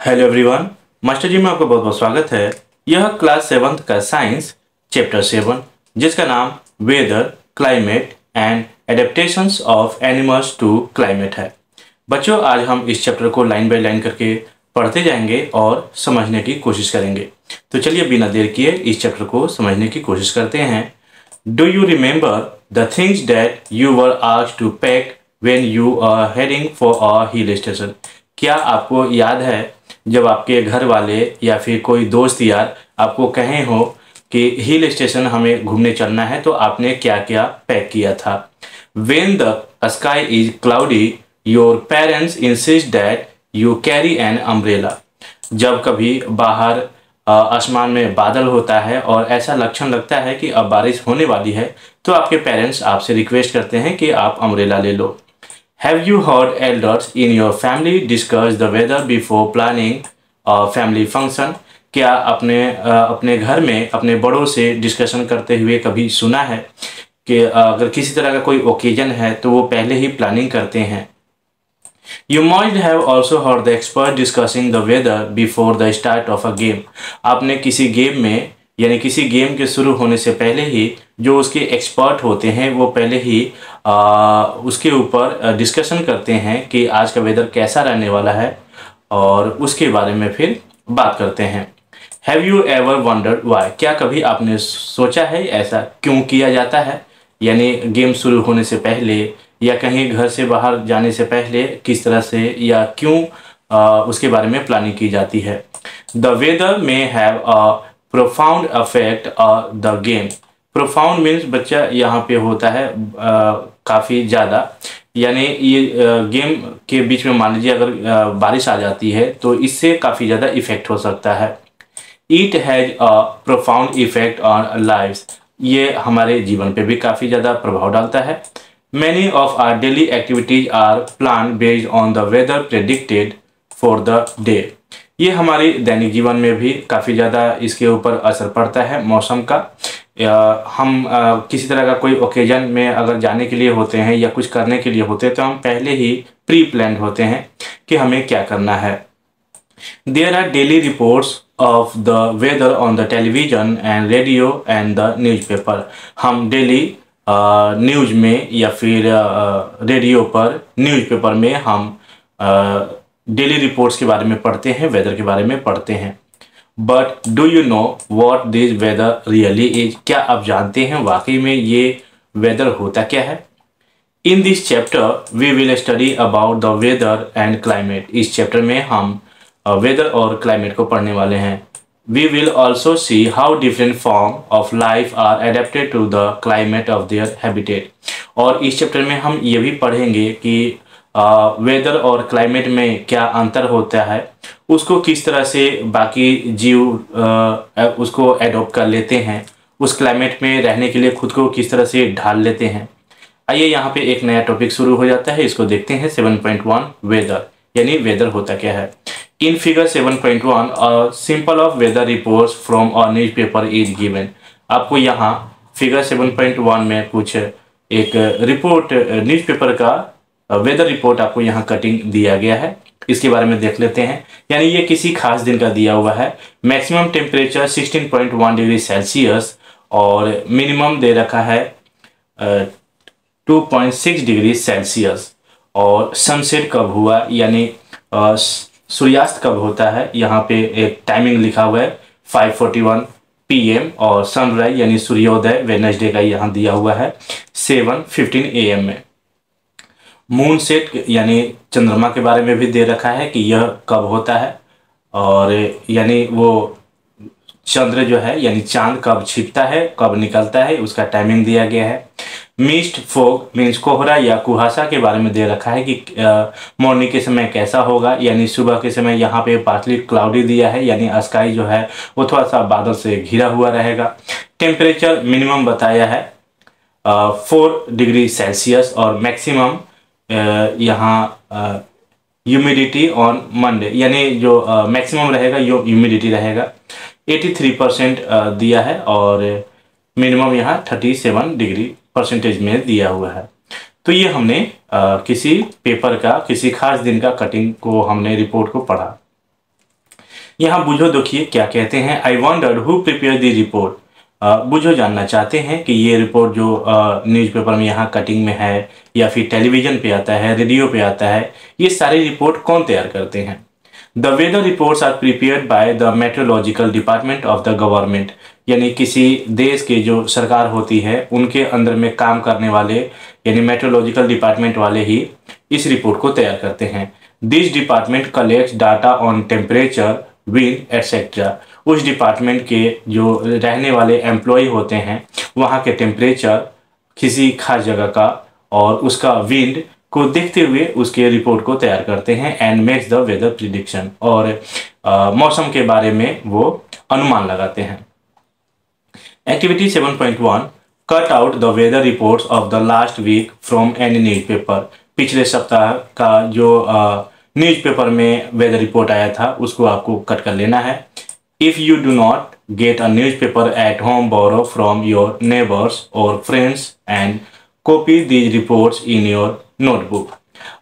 Hello everyone. Master जी में आपका बहुत बहुत स्वागत है। यह क्लास 7th का साइंस चैप्टर 7 जिसका नाम weather climate and adaptations of animals to climate है। बच्चों, आज हम इस चैप्टर को लाइन बाय लाइन करके पढ़ते जाएंगे और समझने की कोशिश करेंगे। तो चलिए बिना देर किए इस चैप्टर को समझने की कोशिश करते हैं। Do you remember the things that you were asked to pack when you are heading for a hill station? क्या आपको याद है जब आपके घर वाले या फिर कोई दोस्त यार आपको कहे हो कि हिल स्टेशन हमें घूमने चलना है, तो आपने क्या क्या पैक किया था? When the sky is cloudy, your parents insist that you carry an umbrella. जब कभी बाहर आसमान में बादल होता है और ऐसा लक्षण लगता है कि अब बारिश होने वाली है, तो आपके पेरेंट्स आपसे रिक्वेस्ट करते हैं कि आप अम्ब्रेला ले लो। Have you heard elders in your family discuss the weather before planning a family function? क्या अपने घर में अपने बड़ों से डिस्कशन करते हुए कभी सुना है कि अगर किसी तरह का कोई ओकेजन है तो वो पहले ही प्लानिंग करते हैं? You might have also heard the expert discussing the weather before the start of a game. आपने किसी गेम में यानी किसी गेम के शुरू होने से पहले ही जो उसके एक्सपर्ट होते हैं वो पहले ही उसके ऊपर डिस्कशन करते हैं कि आज का वेदर कैसा रहने वाला है और उसके बारे में फिर बात करते हैं। Have you ever wondered Y? क्या कभी आपने सोचा है ऐसा क्यों किया जाता है? यानी गेम शुरू होने से पहले या कहीं घर से बाहर जाने से पहले किस तरह से या क्यों उसके बारे में प्लानिंग की जाती है। द वेदर में have a profound affect the game. Profound means बच्चा यहाँ पे होता है काफ़ी ज़्यादा, यानी ये गेम के बीच में मान लीजिए अगर बारिश आ जाती है तो इससे काफ़ी ज़्यादा इफेक्ट हो सकता है। It has a profound effect on lives. ये हमारे जीवन पे भी काफ़ी ज़्यादा प्रभाव डालता है। Many of our daily activities are plan based on the weather predicted for the day. ये हमारे दैनिक जीवन में भी काफ़ी ज़्यादा इसके ऊपर असर पड़ता है मौसम का। हम किसी तरह का कोई ओकेजन में अगर जाने के लिए होते हैं या कुछ करने के लिए होते हैं तो हम पहले ही प्री प्लान्ड होते हैं कि हमें क्या करना है। There are daily reports of the weather on the television and radio and the newspaper. हम डेली न्यूज में या फिर रेडियो पर न्यूज़पेपर में हम डेली रिपोर्ट्स के बारे में पढ़ते हैं, वेदर के बारे में पढ़ते हैं। But do you know what this weather really is? क्या आप जानते हैं वाकई में ये वेदर होता क्या है? In this chapter we will study about the weather and climate. इस चैप्टर में हम वेदर और क्लाइमेट को पढ़ने वाले हैं। We will also see how different form of life are adapted to the climate of their habitat. और इस चैप्टर में हम ये भी पढ़ेंगे कि वेदर और क्लाइमेट में क्या अंतर होता है, उसको किस तरह से बाकी जीव उसको एडोप्ट कर लेते हैं, उस क्लाइमेट में रहने के लिए खुद को किस तरह से ढाल लेते हैं। आइए यहाँ पे एक नया टॉपिक शुरू हो जाता है, इसको देखते हैं। 7.1 वेदर, यानी वेदर होता क्या है। In figure 7.1, a sample of weather reports from a newspaper is given. आपको यहाँ फिगर 7.1 में कुछ एक रिपोर्ट न्यूज़पेपर का वेदर रिपोर्ट आपको यहाँ कटिंग दिया गया है, इसके बारे में देख लेते हैं। यानी ये किसी खास दिन का दिया हुआ है। मैक्सिमम टेम्परेचर 16.1 डिग्री सेल्सियस और मिनिमम दे रखा है 2.6 डिग्री सेल्सियस। और सनसेट कब हुआ यानी सूर्यास्त कब होता है, यहाँ पे एक टाइमिंग लिखा हुआ है 5:41 PM और सनराइज यानी सूर्योदय वेडनेसडे का यहाँ दिया हुआ है 7:15 AM में। मून सेट यानी चंद्रमा के बारे में भी दे रखा है कि यह कब होता है, और यानी वो चंद्र जो है यानी चांद कब छिपता है कब निकलता है उसका टाइमिंग दिया गया है। मिस्ट फोग मीन्स कोहरा या कुहासा के बारे में दे रखा है कि मॉर्निंग के समय कैसा होगा, यानी सुबह के समय यहाँ पे पार्टली क्लाउडी दिया है, यानी स्काई जो है वो थोड़ा सा बादल से घिरा हुआ रहेगा। टेम्परेचर मिनिमम बताया है 4 डिग्री सेल्सियस और मैक्सिमम यहाँ ह्यूमिडिटी ऑन मंडे, यानी जो मैक्सिमम रहेगा यो ह्यूमिडिटी रहेगा 83% दिया है और मिनिमम यहाँ 37 डिग्री परसेंटेज में दिया हुआ है। तो ये हमने किसी पेपर का किसी खास दिन का कटिंग को हमने रिपोर्ट को पढ़ा। यहाँ बुझो देखिए क्या कहते हैं, आई wandered who prepare the report. बुझो जानना चाहते हैं कि ये रिपोर्ट जो न्यूज़पेपर में यहाँ कटिंग में है या फिर टेलीविज़न पे आता है, रेडियो पे आता है, ये सारी रिपोर्ट कौन तैयार करते हैं। The weather reports are prepared by the meteorological department of the government, यानी किसी देश के जो सरकार होती है उनके अंदर में काम करने वाले यानी मेट्रोलॉजिकल डिपार्टमेंट वाले ही इस रिपोर्ट को तैयार करते हैं। This department collects data on temperature, wind etcetera. उस डिपार्टमेंट के जो रहने वाले एम्प्लॉय होते हैं वहाँ के टेम्परेचर किसी खास जगह का और उसका विंड को देखते हुए उसके रिपोर्ट को तैयार करते हैं and makes the weather prediction, और मौसम के बारे में वो अनुमान लगाते हैं। Activity 7.1 cut out the weather reports of the last week from any newspaper. पिछले सप्ताह का जो न्यूज़पेपर में वेदर रिपोर्ट आया था उसको आपको कट कर लेना है। If you do not get a newspaper at home, borrow from your neighbours और friends and copy these reports in your notebook.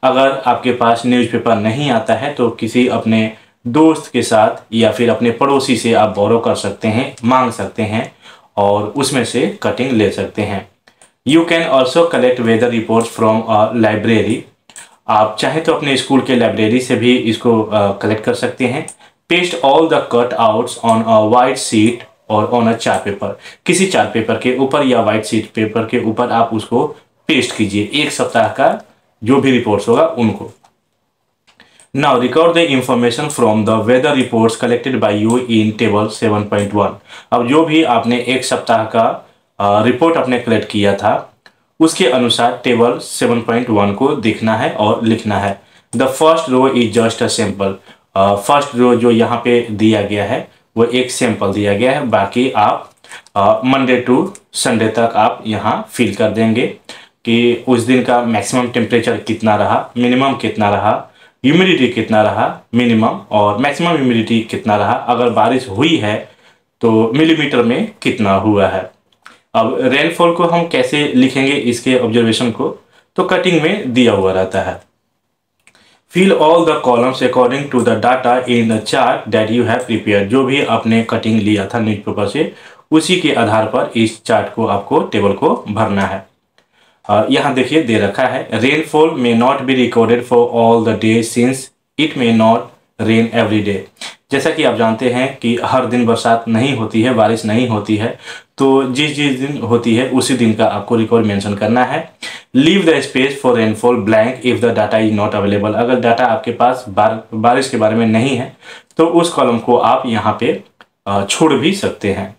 अगर आपके पास न्यूज़पेपर नहीं आता है तो किसी अपने दोस्त के साथ या फिर अपने पड़ोसी से आप बोरो कर सकते हैं, मांग सकते हैं और उसमें से कटिंग ले सकते हैं। You can also collect weather reports from a library. आप चाहें तो अपने स्कूल के लाइब्रेरी से भी इसको कलेक्ट कर सकते हैं। Paste all the cut outs on a white sheet और ऑन अ चार्ट पेपर। किसी चार्ट पेपर के ऊपर या वाइट शीट पेपर के ऊपर आप उसको पेस्ट कीजिए, एक सप्ताह का जो भी रिपोर्ट्स होगा उनको। Now record the information from the weather reports collected by you in table 7.1। अब जो भी आपने एक सप्ताह का रिपोर्ट आपने कलेक्ट किया था उसके अनुसार टेबल 7.1 को देखना है और लिखना है। The first row is just a sample. First row जो यहाँ पे दिया गया है वो एक सैंपल दिया गया है, बाकी आप मंडे टू संडे तक आप यहाँ फिल कर देंगे कि उस दिन का मैक्सिमम टेम्परेचर कितना रहा, मिनिमम कितना रहा, ह्यूमिडिटी कितना रहा मिनिमम, और मैक्सिमम ह्यूमिडिटी कितना रहा, अगर बारिश हुई है तो मिलीमीटर में कितना हुआ है। अब रेनफॉल को हम कैसे लिखेंगे इसके ऑब्जर्वेशन को, तो कटिंग में दिया हुआ रहता है। Fill all the columns according to the data in the chart that you have prepared. जो भी आपने कटिंग लिया था न्यूज़पेपर से उसी के आधार पर इस चार्ट को आपको टेबल को भरना है। यहाँ देखिए दे रखा है, rainfall may not be recorded for all the day since it may not rain every day. जैसा कि आप जानते हैं कि हर दिन बरसात नहीं होती है, बारिश नहीं होती है, तो जिस जिस दिन होती है उसी दिन का आपको रिकॉर्ड मेंशन करना है। Leave the space for rainfall blank if the data is not available. अगर डाटा आपके पास बारिश के बारे में नहीं है तो उस कॉलम को आप यहाँ पे छोड़ भी सकते हैं।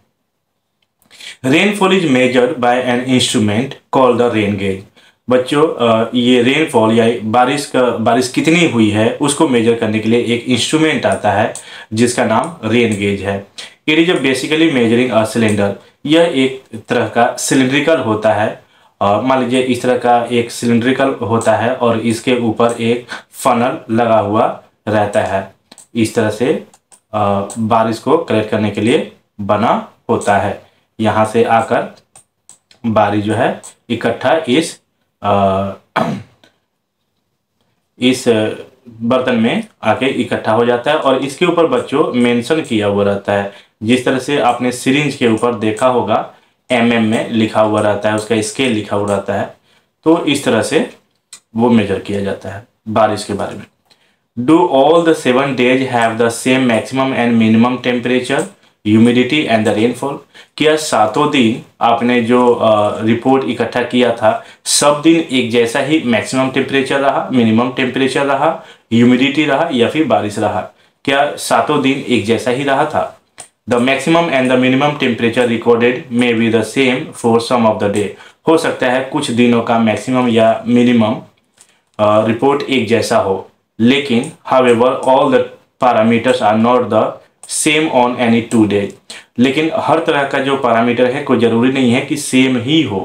Rainfall is measured by an instrument called the rain gauge. बच्चों ये रेनफॉल या बारिश कितनी हुई है उसको मेजर करने के लिए एक इंस्ट्रूमेंट आता है जिसका नाम रेन गेज है। It is basically measuring a cylinder. यह एक तरह का सिलिंड्रिकल होता है। मान लीजिए इस तरह का एक सिलिंड्रिकल होता है और इसके ऊपर एक फनल लगा हुआ रहता है। इस तरह से बारिश को कलेक्ट करने के लिए बना होता है। यहाँ से आकर बारिश जो है इकट्ठा इस बर्तन में आके इकट्ठा हो जाता है और इसके ऊपर बच्चों मेंशन किया हुआ रहता है। जिस तरह से आपने सिरिंज के ऊपर देखा होगा mm में लिखा हुआ रहता है, उसका स्केल लिखा हुआ रहता है, तो इस तरह से वो मेजर किया जाता है बारिश के बारे में। Do all the 7 days have the same maximum and minimum temperature, humidity and the rainfall. क्या सातों दिन आपने जो रिपोर्ट इकट्ठा किया था सब दिन एक जैसा ही मैक्सिमम टेम्परेचर रहा, मिनिमम टेम्परेचर रहा, ह्यूमिडिटी रहा या फिर बारिश रहा? क्या सातों दिन एक जैसा ही रहा था? The maximum and the minimum temperature recorded may be the same for some of the day. हो सकता है कुछ दिनों का मैक्सिमम या मिनिमम रिपोर्ट एक जैसा हो, लेकिन however all the parameters are not the same on any 2 days। लेकिन हर तरह का जो पैरामीटर है कोई ज़रूरी नहीं है कि सेम ही हो।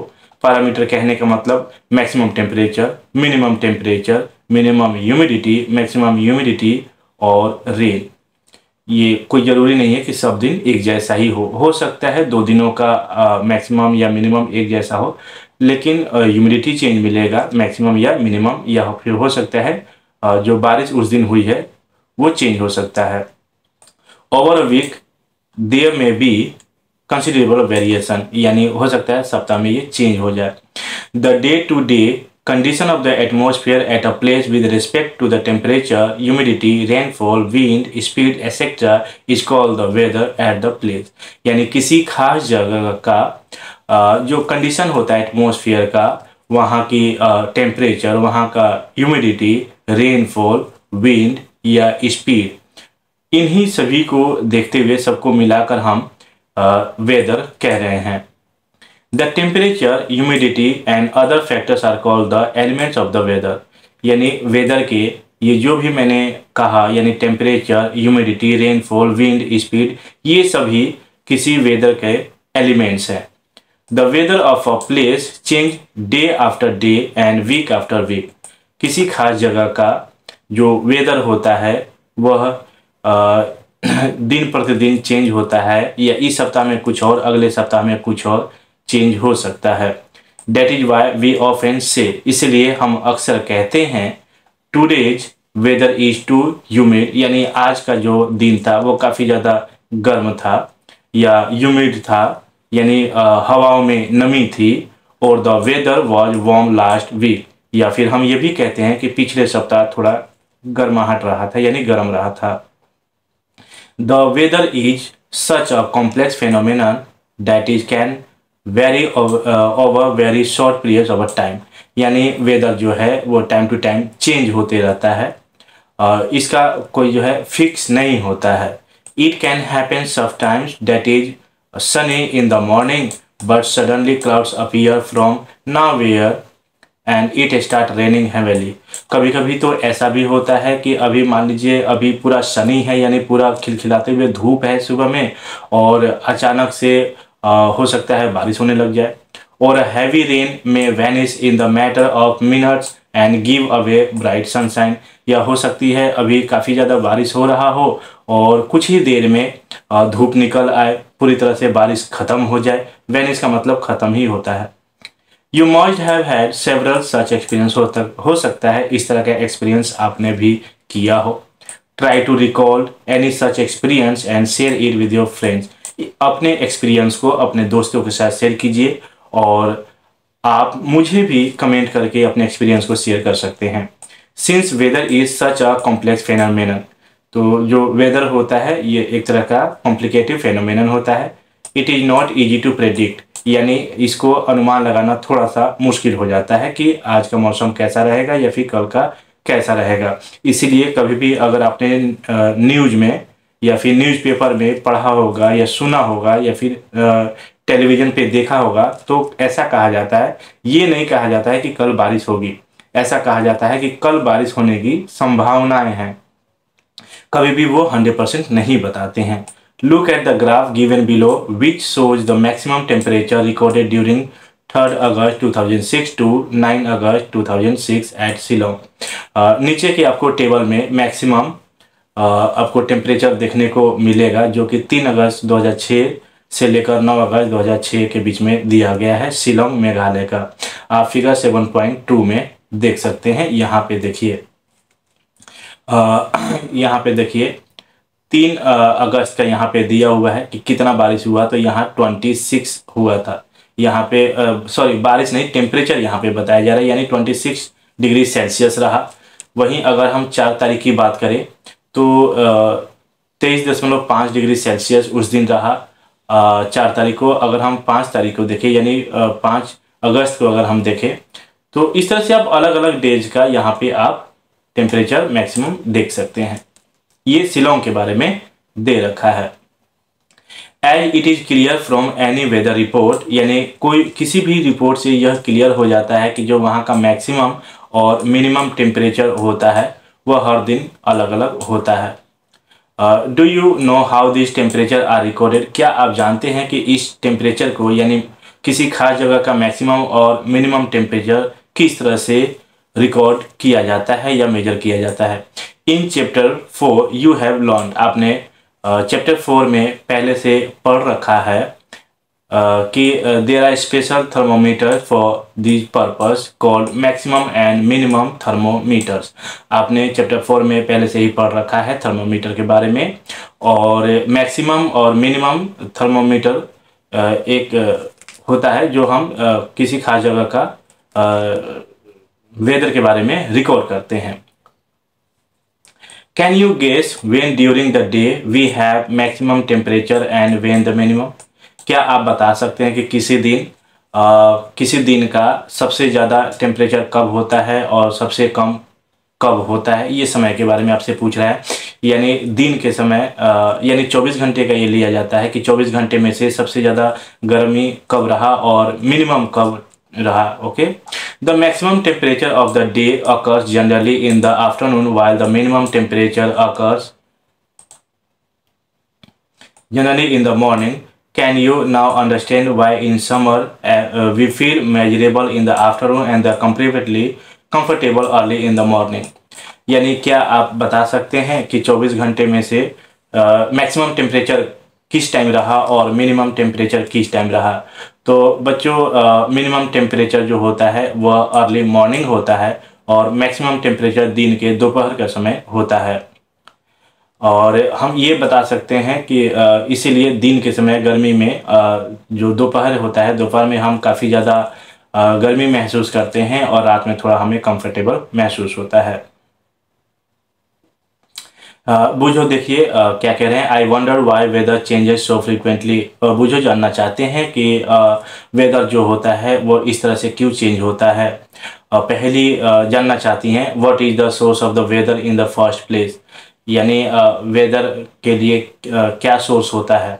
पैरामीटर कहने का मतलब maximum temperature, minimum humidity, maximum humidity और रेन, ये कोई ज़रूरी नहीं है कि सब दिन एक जैसा ही हो सकता है 2 दिनों का मैक्सिमम या मिनिमम एक जैसा हो, लेकिन ह्यूमिडिटी चेंज मिलेगा मैक्सिमम या मिनिमम, या फिर हो सकता है जो बारिश उस दिन हुई है वो चेंज हो सकता है। ओवर अ वीक देयर में बी कंसिडरेबल वेरिएशन, यानी हो सकता है सप्ताह में ये चेंज हो जाए। The day to day condition of the atmosphere at a place with respect to the temperature, humidity, rainfall, wind speed etcetera is called the weather at the place. यानी किसी खास जगह का जो कंडीशन होता है एटमॉस्फेयर का, वहाँ की टेम्परेचर, वहाँ का ह्यूमिडिटी, रेनफॉल, विंड या स्पीड, इन्हीं सभी को देखते हुए सबको मिलाकर हम वेदर कह रहे हैं। The temperature, humidity and other factors are called the elements of the weather. यानी वेदर के ये जो भी मैंने कहा, यानी temperature, humidity, rainfall, wind, speed, ये सभी किसी वेदर के एलिमेंट्स हैं। The weather of a place change day after day and week after week. किसी खास जगह का जो वेदर होता है वह दिन प्रतिदिन चेंज होता है, या इस सप्ताह में कुछ और, अगले सप्ताह में कुछ और चेंज हो सकता है। That is why we often say, इसलिए हम अक्सर कहते हैं today's weather is too humid, यानी आज का जो दिन था वो काफ़ी ज़्यादा गर्म था या humid था, यानी हवाओं में नमी थी। और the weather was warm last week, या फिर हम ये भी कहते हैं कि पिछले सप्ताह थोड़ा गर्माहट रहा था, यानी गर्म रहा था। The weather is such a complex phenomenon that it can vary over very short periods of time। यानी वेदर जो है वो टाइम टू टाइम चेंज होते रहता है, इसका कोई जो है फिक्स नहीं होता है। It can happen sometimes that is sunny in the morning but suddenly clouds appear from nowhere and it start raining heavily. कभी कभी तो ऐसा भी होता है कि अभी मान लीजिए अभी पूरा सनी है, यानी पूरा खिलखिलाते हुए धूप है सुबह में, और अचानक से हो सकता है बारिश होने लग जाए। और हैवी रेन में vanish in the matter of minutes and give away bright sunshine. या हो सकती है अभी काफ़ी ज़्यादा बारिश हो रहा हो और कुछ ही देर में धूप निकल आए, पूरी तरह से बारिश ख़त्म हो जाए। वैनिश का मतलब ख़त्म ही होता है। You must have had several such experience, हो सकता है इस तरह का एक्सपीरियंस आपने भी किया हो। Try to recall any such experience and share it with your friends। अपने एक्सपीरियंस को अपने दोस्तों के साथ शेयर कीजिए, और आप मुझे भी कमेंट करके अपने एक्सपीरियंस को शेयर कर सकते हैं। Since weather is such a complex phenomenon, तो जो वेदर होता है ये एक तरह का कॉम्प्लिकेटेड फेनोमेनन होता है। It is not easy to predict, यानी इसको अनुमान लगाना थोड़ा सा मुश्किल हो जाता है कि आज का मौसम कैसा रहेगा या फिर कल का कैसा रहेगा। इसीलिए कभी भी अगर आपने न्यूज़ में या फिर न्यूज़पेपर में पढ़ा होगा या सुना होगा या फिर टेलीविज़न पे देखा होगा, तो ऐसा कहा जाता है, ये नहीं कहा जाता है कि कल बारिश होगी, ऐसा कहा जाता है कि कल बारिश होने की संभावनाएं हैं। कभी भी वो 100% नहीं बताते हैं। Look at the graph given below which shows the maximum temperature recorded during 3rd August 2006 to 9 August 2006 at Shillong। नीचे के आपको टेबल में मैक्सिमम आपको टेम्परेचर देखने को मिलेगा, जो कि 3 अगस्त 2006 से लेकर 9 अगस्त 2006 के बीच में दिया गया है, शिलोंग मेघालय का। आप फिगर 7.2 में देख सकते हैं। यहाँ पे देखिए, यहाँ पे देखिए 3 अगस्त का यहाँ पे दिया हुआ है कि कितना बारिश हुआ, तो यहाँ 26 हुआ था। यहाँ पे सॉरी बारिश नहीं, टेम्परेचर यहाँ पे बताया जा रहा है, यानी 26 डिग्री सेल्सियस रहा। वहीं अगर हम 4 तारीख की बात करें तो 23.5 डिग्री सेल्सियस उस दिन रहा 4 तारीख को। अगर हम 5 तारीख को देखें, यानी 5 अगस्त को अगर हम देखें, तो इस तरह से आप अलग अलग डेज का यहाँ पे आप टेम्परेचर मैक्सिमम देख सकते हैं। ये शिलोंग के बारे में दे रखा है। As it is clear from any weather report, यानी कोई किसी भी रिपोर्ट से यह क्लियर हो जाता है कि जो वहाँ का मैक्सिमम और मिनिमम टेम्परेचर होता है वह हर दिन अलग अलग होता है। Do you know how this temperature are recorded? क्या आप जानते हैं कि इस टेम्परेचर को, यानी किसी खास जगह का मैक्सिमम और मिनिमम टेम्परेचर किस तरह से रिकॉर्ड किया जाता है या मेजर किया जाता है? In chapter 4 you have learn, आपने चैप्टर 4 में पहले से पढ़ रखा है कि there are special thermometer for this purpose called maximum and minimum thermometers. आपने चैप्टर 4 में पहले से ही पढ़ रखा है थर्मोमीटर के बारे में। और मैक्सिमम और मिनिमम थर्मोमीटर एक होता है जो हम किसी खास जगह का वेदर के बारे में रिकॉर्ड करते हैं। Can you guess when during the day we have maximum temperature and when the minimum? क्या आप बता सकते हैं कि किसी दिन का सबसे ज़्यादा टेम्परेचर कब होता है और सबसे कम कब होता है? ये समय के बारे में आपसे पूछ रहा है। यानी दिन के समय यानी 24 घंटे का ये लिया जाता है कि 24 घंटे में से सबसे ज़्यादा गर्मी कब रहा और मिनिमम कब रहा। Okay, the maximum temperature of the day occurs generally in the afternoon while the minimum temperature occurs generally in the morning. Can you now understand why in summer we feel miserable in the afternoon and the comparatively comfortable early in the morning? यानी क्या आप बता सकते हैं कि 24 घंटे में से मैक्सिमम टेम्परेचर किस टाइम रहा और मिनिमम टेम्परेचर किस टाइम रहा? तो बच्चों मिनिमम टेम्परेचर जो होता है वह अर्ली मॉर्निंग होता है और मैक्सिमम टेम्परेचर दिन के दोपहर का समय होता है। और हम ये बता सकते हैं कि इसीलिए दिन के समय गर्मी में जो दोपहर होता है, दोपहर में हम काफ़ी ज़्यादा गर्मी महसूस करते हैं और रात में थोड़ा हमें कंफर्टेबल महसूस होता है। बुझो देखिए क्या कह रहे हैं। I wonder why weather changes so frequently. Boojho जानना चाहते हैं कि वेदर जो होता है वो इस तरह से क्यों चेंज होता है। पहली जानना चाहती हैं what is the source of the weather in the first place, यानी वेदर के लिए क्या सोर्स होता है।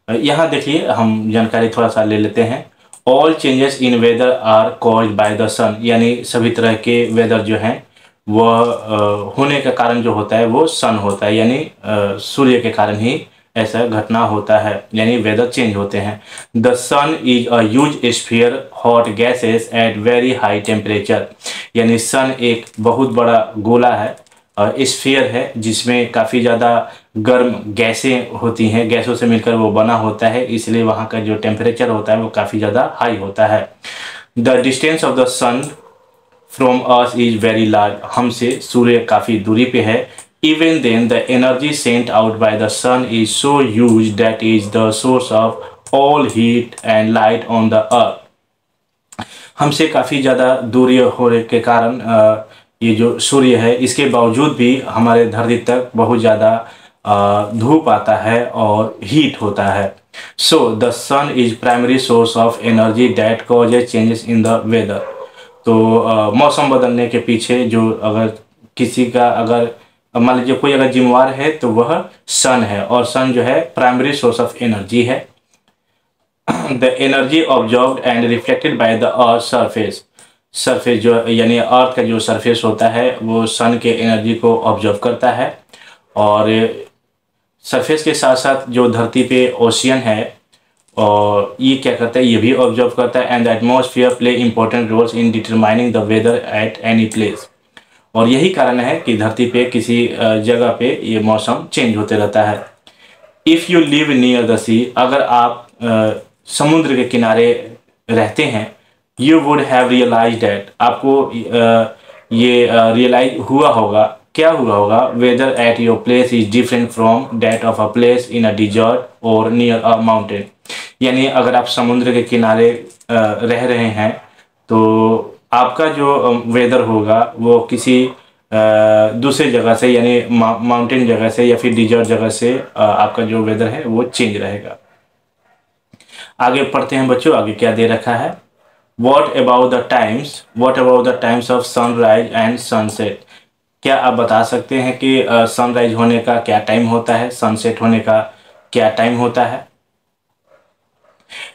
यहाँ देखिए हम जानकारी थोड़ा सा ले लेते हैं। All changes in weather are caused by the sun, यानी सभी तरह के वेदर जो हैं वह होने का कारण जो होता है वो सन होता है, यानी सूर्य के कारण ही ऐसा घटना होता है, यानी वेदर चेंज होते हैं। The sun is a huge sphere hot gases at very high temperature, यानी सन एक बहुत बड़ा गोला है, स्फीयर है जिसमें काफ़ी ज़्यादा गर्म गैसें होती हैं, गैसों से मिलकर वो बना होता है, इसलिए वहाँ का जो टेम्परेचर होता है वो काफ़ी ज़्यादा हाई होता है। The distance of the sun from us is very large, हमसे सूर्य काफ़ी दूरी पे है। Even then the energy sent out by the sun is so huge that is the source of all heat and light on the earth. हमसे काफ़ी ज़्यादा दूरी होने के कारण ये जो सूर्य है इसके बावजूद भी हमारे धरती तक बहुत ज़्यादा धूप आता है और हीट होता है। So the sun is primary source of energy that causes changes in the weather. तो मौसम बदलने के पीछे जो अगर किसी का अगर मान लीजिए कोई अगर जिम्मेवार है तो वह सन है, और सन जो है प्राइमरी सोर्स ऑफ एनर्जी है। The energy observed and reflected by the earth surface, surface जो यानी अर्थ का जो सरफेस होता है वो सन के एनर्जी को ऑब्जर्व करता है, और सरफेस के साथ साथ जो धरती पे ओशियन है और ये क्या करता है, ये भी ऑब्जर्व करता है। And the atmosphere play important roles in determining the weather at any place, और यही कारण है कि धरती पे किसी जगह पे ये मौसम चेंज होते रहता है। If you live near the sea, अगर आप समुद्र के किनारे रहते हैं, you would have realise that, आपको ये रियलाइज हुआ होगा, क्या हुआ होगा, weather at your place is different from that of a place in a desert और नियर अ माउंटेन। यानी अगर आप समुद्र के किनारे रह रहे हैं तो आपका जो वेदर होगा वो किसी दूसरे जगह से यानी माउंटेन जगह से या फिर डिजर्ट जगह से आपका जो वेदर है वो चेंज रहेगा। आगे पढ़ते हैं बच्चों, आगे क्या दे रखा है। What about the times of sunrise and sunset? क्या आप बता सकते हैं कि सनराइज होने का क्या टाइम होता है, सनसेट होने का क्या टाइम होता है।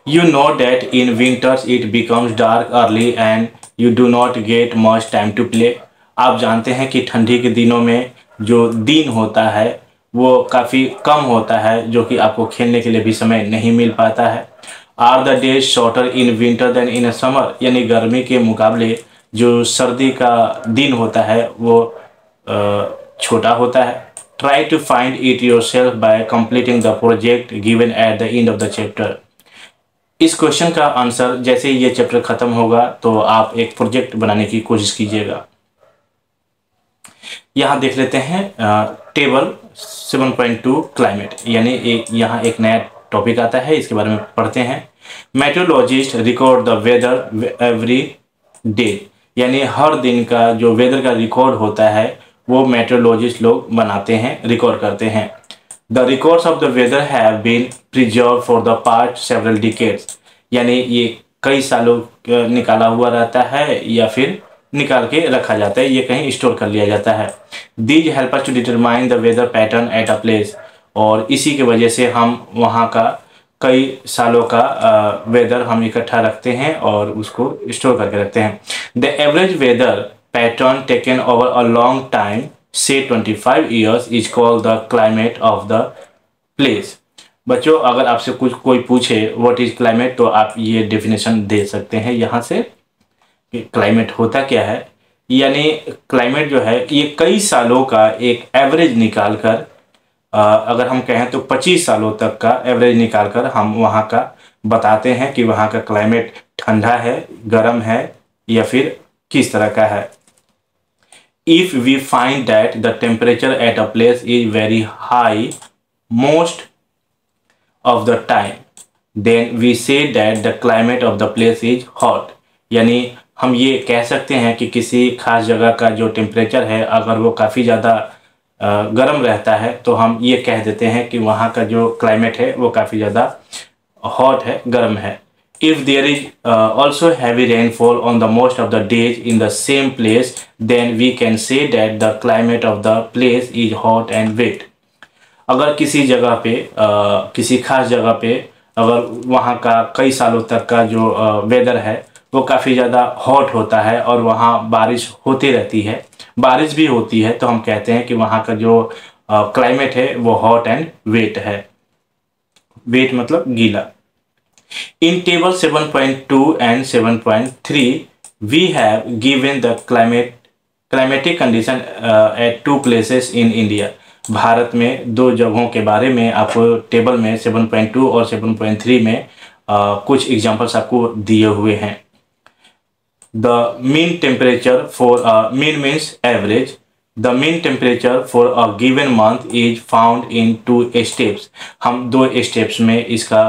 You know that in winters it becomes dark early and you do not get much time to play. आप जानते हैं कि ठंडी के दिनों में जो दिन होता है वो काफ़ी कम होता है, जो कि आपको खेलने के लिए भी समय नहीं मिल पाता है। Are the days shorter in winter than in summer, यानी गर्मी के मुकाबले जो सर्दी का दिन होता है वो छोटा होता है। Try to find it yourself by completing the project given at the end of the chapter. इस क्वेश्चन का आंसर जैसे ये चैप्टर खत्म होगा तो आप एक प्रोजेक्ट बनाने की कोशिश कीजिएगा। यहाँ देख लेते हैं टेबल 7.2 क्लाइमेट, यानी यहाँ एक नया टॉपिक आता है, इसके बारे में पढ़ते हैं। Meteorologist record the weather every day, यानी हर दिन का जो वेदर का रिकॉर्ड होता है वो मेट्रोलॉजिस्ट लोग बनाते हैं, रिकॉर्ड करते हैं। The records of the weather have been preserve for the past several decades, यानी ये कई सालों निकाला हुआ रहता है या फिर निकाल के रखा जाता है, ये कहीं स्टोर कर लिया जाता है। These help us to determine the weather pattern at a place, और इसी की वजह से हम वहाँ का कई सालों का वेदर हम इकट्ठा रखते हैं और उसको स्टोर करके रखते हैं। The average weather pattern taken over a long time से 25 years is called the climate of the place. बच्चों, अगर आपसे कुछ कोई पूछे व्हाट इज क्लाइमेट, तो आप ये डेफिनेशन दे सकते हैं यहाँ से कि क्लाइमेट होता क्या है। यानी क्लाइमेट जो है ये कई सालों का एक एवरेज निकाल कर, अगर हम कहें तो 25 सालों तक का एवरेज निकाल कर हम वहाँ का बताते हैं कि वहाँ का क्लाइमेट ठंडा है, गर्म है या फिर किस तरह का है। If we find that the temperature at a place is very high most of the time, then we say that the climate of the place is hot। यानी हम ये कह सकते हैं कि किसी खास जगह का जो टेम्परेचर है अगर वो काफ़ी ज़्यादा गर्म रहता है तो हम ये कह देते हैं कि वहाँ का जो क्लाइमेट है वो काफ़ी ज़्यादा हॉट है, गर्म है। If there is also heavy rainfall on the most of the days in the same place, then we can say that the climate of the place is hot and wet। अगर किसी जगह पे किसी खास जगह पे अगर वहाँ का कई सालों तक का जो वेदर है वो काफ़ी ज़्यादा हॉट होता है और वहाँ बारिश होती रहती है, बारिश भी होती है, तो हम कहते हैं कि वहाँ का जो क्लाइमेट है वो हॉट एंड वेट है। वेट मतलब गीला। In table 7.2 and 7.3, we have given the climatic condition at two places in India। Bharat में दो जगहों के बारे में आपको टेबल में 7.2 और 7.3 में कुछ एग्जांपल्स आपको दिए हुए हैं। The mean temperature for mean means average। The mean temperature for a given month is found in two steps। हम दो स्टेप्स में इसका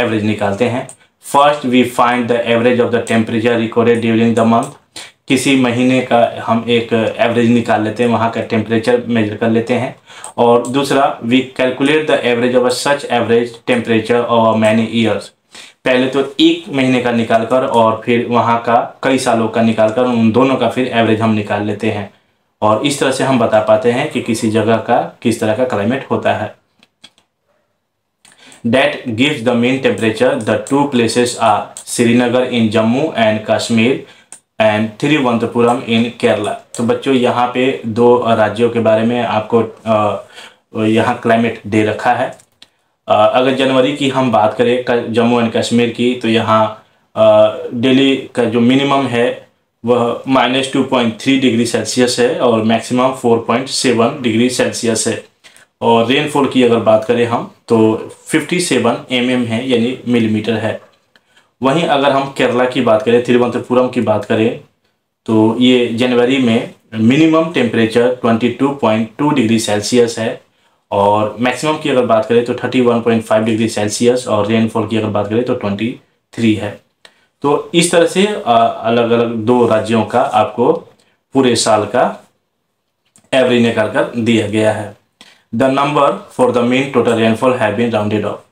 एवरेज निकालते हैं। First we find the average of the temperature recorded during the month। किसी महीने का हम एक एवरेज निकाल लेते हैं, वहाँ का टेम्परेचर मेजर कर लेते हैं। और दूसरा we calculate the average of such average temperature over many years। पहले तो एक महीने का निकाल कर और फिर वहाँ का कई सालों का निकाल कर उन दोनों का फिर एवरेज हम निकाल लेते हैं, और इस तरह से हम बता पाते हैं कि किसी जगह का किस तरह का क्लाइमेट होता है। That gives the mean temperature। The two places are Srinagar in Jammu and Kashmir and Thiruvananthapuram in Kerala। तो बच्चों यहाँ पे दो राज्यों के बारे में आपको यहाँ क्लाइमेट दे रखा है। अगर जनवरी की हम बात करें जम्मू एंड कश्मीर की, तो यहाँ दिल्ली का जो मिनिमम है वह -2.3 डिग्री सेल्सियस है और मैक्सिमम 4.7 डिग्री सेल्सियस है। और रेनफॉल की अगर बात करें हम तो 57 mm है, यानी मिलीमीटर है। वहीं अगर हम केरला की बात करें, तिरुवनंतपुरम की बात करें, तो ये जनवरी में मिनिमम टेम्परेचर 22.2 डिग्री सेल्सियस है और मैक्सिमम की अगर बात करें तो 31.5 डिग्री सेल्सियस, और रेनफॉल की अगर बात करें तो 23 है। तो इस तरह से अलग अलग दो राज्यों का आपको पूरे साल का एवरेज निकाल कर दिया गया है। The number for the mean total rainfall have been rounded off.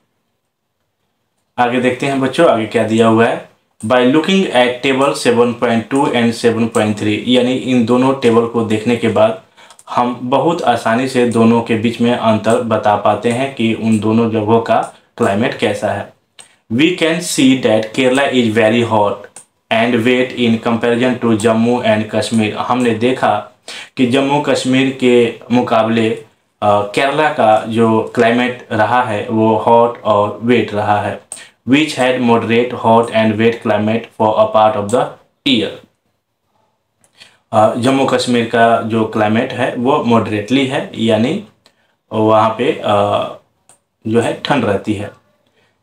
आगे देखते हैं बच्चों, आगे क्या दिया हुआ है। By looking at table 7.2 and 7.3, यानी इन दोनों टेबल को देखने के बाद हम बहुत आसानी से दोनों के बीच में अंतर बता पाते हैं कि उन दोनों जगहों का क्लाइमेट कैसा है। We can see that Kerala is very hot and wet in comparison to Jammu and Kashmir। हमने देखा कि जम्मू कश्मीर के मुकाबले केरला का जो क्लाइमेट रहा है वो हॉट और वेट रहा है। Which had moderate hot and wet climate for a part of the year। Jammu Kashmir का जो क्लाइमेट है वो मॉडरेटली है, यानी वहाँ पे जो है ठंड रहती है।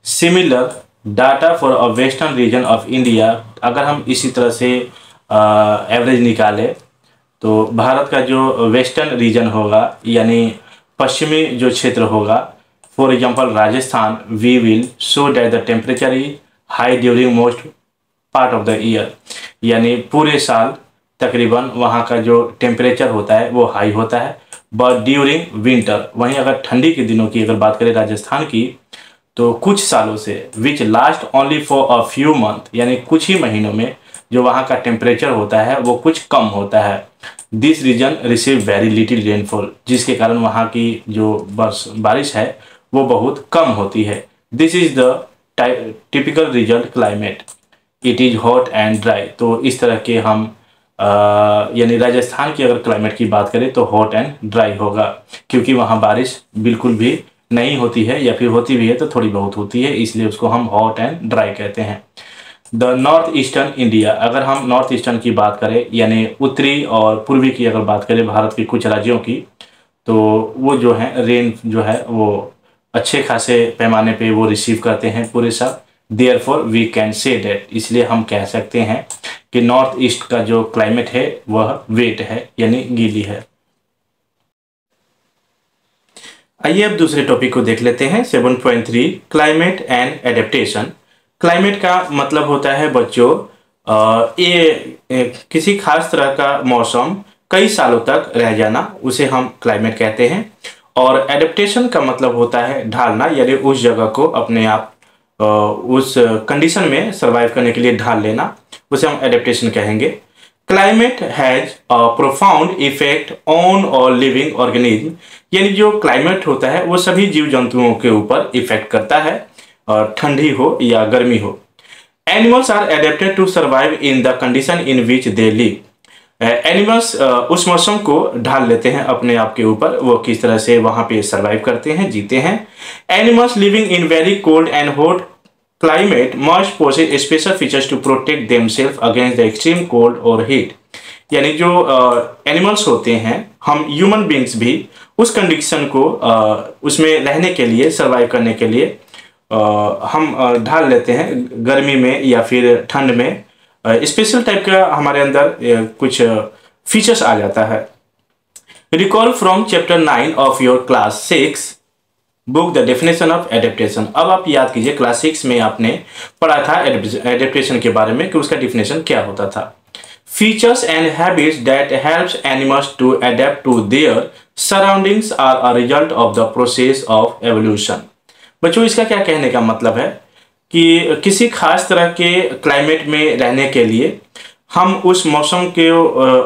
Similar data for a western region of India, अगर हम इसी तरह से एवरेज निकालें तो भारत का जो वेस्टर्न रीजन होगा यानी पश्चिमी जो क्षेत्र होगा, for example Rajasthan, we will show that the temperature is high during most part of the year, यानी पूरे साल तकरीबन वहाँ का जो टेम्परेचर होता है वो हाई होता है। बट ड्यूरिंग विंटर, वहीं अगर ठंडी के दिनों की अगर बात करें राजस्थान की, तो कुछ सालों से which last only for a few months, यानी कुछ ही महीनों में जो वहाँ का टेम्परेचर होता है वो कुछ कम होता है। This region receive very little rainfall, जिसके कारण वहाँ की जो बारिश है वो बहुत कम होती है। This is the typical region climate, it is hot and dry. तो इस तरह के हम यानी राजस्थान की अगर क्लाइमेट की बात करें तो हॉट एंड ड्राई होगा, क्योंकि वहाँ बारिश बिल्कुल भी नहीं होती है, या फिर होती भी है तो थोड़ी बहुत होती है, इसलिए उसको हम हॉट एंड ड्राई कहते हैं। द नॉर्थ ईस्टर्न इंडिया, अगर हम नॉर्थ ईस्टर्न की बात करें यानी उत्तरी और पूर्वी की अगर बात करें भारत के कुछ राज्यों की, तो वो जो है रेन जो है वो अच्छे खासे पैमाने पे वो रिसीव करते हैं पूरे साल। Therefore we can say that, इसलिए हम कह सकते हैं कि नॉर्थ ईस्ट का जो क्लाइमेट है वह वेट है यानी गीली है। आइए अब दूसरे टॉपिक को देख लेते हैं। 7.3 क्लाइमेट एंड एडेप्टेशन। क्लाइमेट का मतलब होता है बच्चों ये किसी खास तरह का मौसम कई सालों तक रह जाना, उसे हम क्लाइमेट कहते हैं। और एडेप्टेशन का मतलब होता है ढालना, यानी उस जगह को अपने आप उस कंडीशन में सर्वाइव करने के लिए ढाल लेना, उसे हम एडेप्टेशन कहेंगे। Climate has a profound effect on all living organism, यानी जो क्लाइमेट होता है वो सभी जीव जंतुओं के ऊपर इफेक्ट करता है, और ठंडी हो या गर्मी हो। Animals are adapted to survive in the condition in which they live. Animals उस मौसम को ढाल लेते हैं अपने आप के ऊपर, वो किस तरह से वहां पे सर्वाइव करते हैं, जीते हैं। Animals living in very cold and hot climate must possess special features to protect themselves against the extreme cold और हीट, यानी जो एनिमल्स होते हैं, हम ह्यूमन बींग्स भी उस कंडीशन को उसमें रहने के लिए, सर्वाइव करने के लिए हम ढाल लेते हैं गर्मी में या फिर ठंड में। स्पेशल टाइप का हमारे अंदर कुछ फीचर्स आ जाता है। Recall from chapter 9 of your class 6 book the definition of adaptation. अब आप याद कीजिए क्लास 6 में आपने पढ़ा था एडेप्टेशन के बारे में कि उसका डेफिनेशन क्या होता था। Features and habits that helps animals to adapt to their surroundings are a result of the process of evolution. बच्चों इसका क्या कहने का मतलब है कि किसी खास तरह के क्लाइमेट में रहने के लिए हम उस मौसम के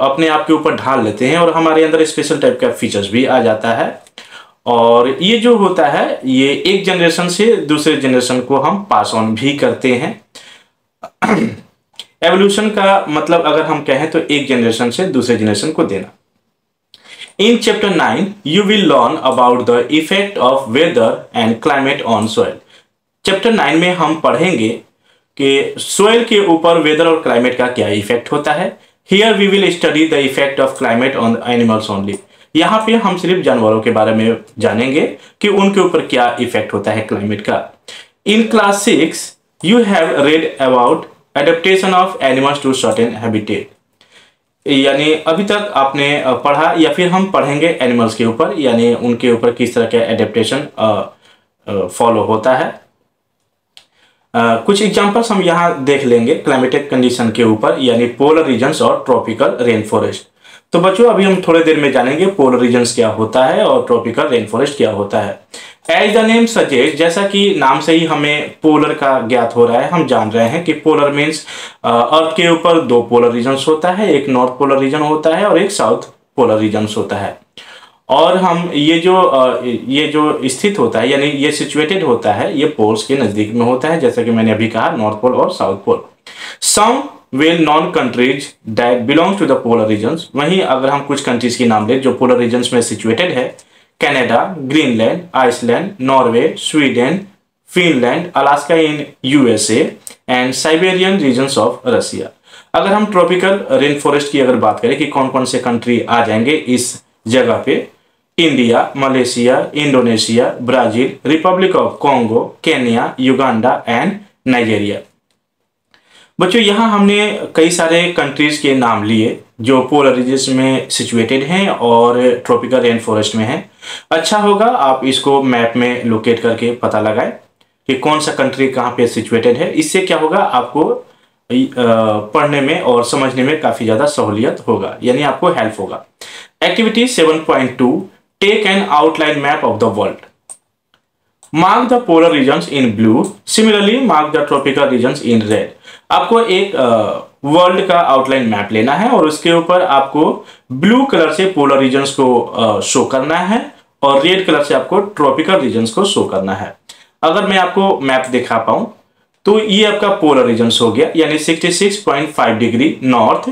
अपने आप के ऊपर ढाल लेते हैं, और हमारे अंदर स्पेशल टाइप का फीचर्स भी आ जाता है। और ये जो होता है ये एक जनरेशन से दूसरे जनरेशन को हम पास ऑन भी करते हैं। एवोल्यूशन का मतलब अगर हम कहें तो एक जनरेशन से दूसरे जनरेशन को देना। In chapter 9, you will learn about the effect of weather and climate on soil. Chapter 9 में हम पढ़ेंगे कि सोयल के ऊपर वेदर और क्लाइमेट का क्या इफेक्ट होता है। Here we will study the effect of climate on animals only. यहाँ पे हम सिर्फ जानवरों के बारे में जानेंगे कि उनके ऊपर क्या इफेक्ट होता है क्लाइमेट का। In class 6, you have read about adaptation of animals to certain habitat. यानी अभी तक आपने पढ़ा या फिर हम पढ़ेंगे एनिमल्स के ऊपर, यानी उनके ऊपर किस तरह का एडेप्टेशन फॉलो होता है। कुछ एग्जांपल्स हम यहाँ देख लेंगे क्लाइमेटिक कंडीशन के ऊपर, यानी पोलर रीजन्स और ट्रॉपिकल रेन फॉरेस्ट। तो बच्चों अभी हम थोड़ी देर में जानेंगे पोलर रीजन्स क्या होता है और ट्रॉपिकल रेन फॉरेस्ट क्या होता है। एज द नेम सजेस्ट, जैसा कि नाम से ही हमें पोलर का ज्ञात हो रहा है, हम जान रहे हैं कि पोलर मीन्स अर्थ के ऊपर दो पोलर रीजन्स होता है, एक नॉर्थ पोलर रीजन होता है और एक साउथ पोलर रीजन्स होता है। और हम ये जो स्थित होता है यानी ये सिचुएटेड होता है, ये पोल्स के नजदीक में होता है, जैसा कि मैंने अभी कहा नॉर्थ पोल और south pole. Some well known countries that belongs to the polar regions, वहीं अगर हम कुछ कंट्रीज की नाम लें जो पोलर रीजन्स में सिचुएटेड है, Canada, Greenland, Iceland, Norway, Sweden, Finland, Alaska in USA and Siberian regions of Russia. अगर हम ट्रॉपिकल रेन फॉरेस्ट की अगर बात करें कि कौन कौन से कंट्री आ जाएंगे इस जगह पे, India, Malaysia, Indonesia, Brazil, Republic of Congo, Kenya, Uganda and Nigeria. बच्चों यहाँ हमने कई सारे कंट्रीज के नाम लिए जो पोलर रीजन्स में सिचुएटेड हैं और ट्रॉपिकल रेन फॉरेस्ट में हैं। अच्छा होगा आप इसको मैप में लोकेट करके पता लगाएं कि कौन सा कंट्री कहाँ पे सिचुएटेड है। इससे क्या होगा, आपको पढ़ने में और समझने में काफ़ी ज़्यादा सहूलियत होगा, यानी आपको हेल्प होगा। Activity 7.2 take an outline map of the world. Mark the polar regions in blue, similarly mark the tropical regions in red. आपको एक वर्ल्ड का आउटलाइन मैप लेना है और उसके ऊपर आपको ब्लू कलर से पोलर रीजन्स को शो करना है और रेड कलर से आपको ट्रॉपिकल रीजन्स को शो करना है। अगर मैं आपको मैप दिखा पाऊं तो ये आपका पोलर रीजन्स हो गया, यानी 66.5 डिग्री नॉर्थ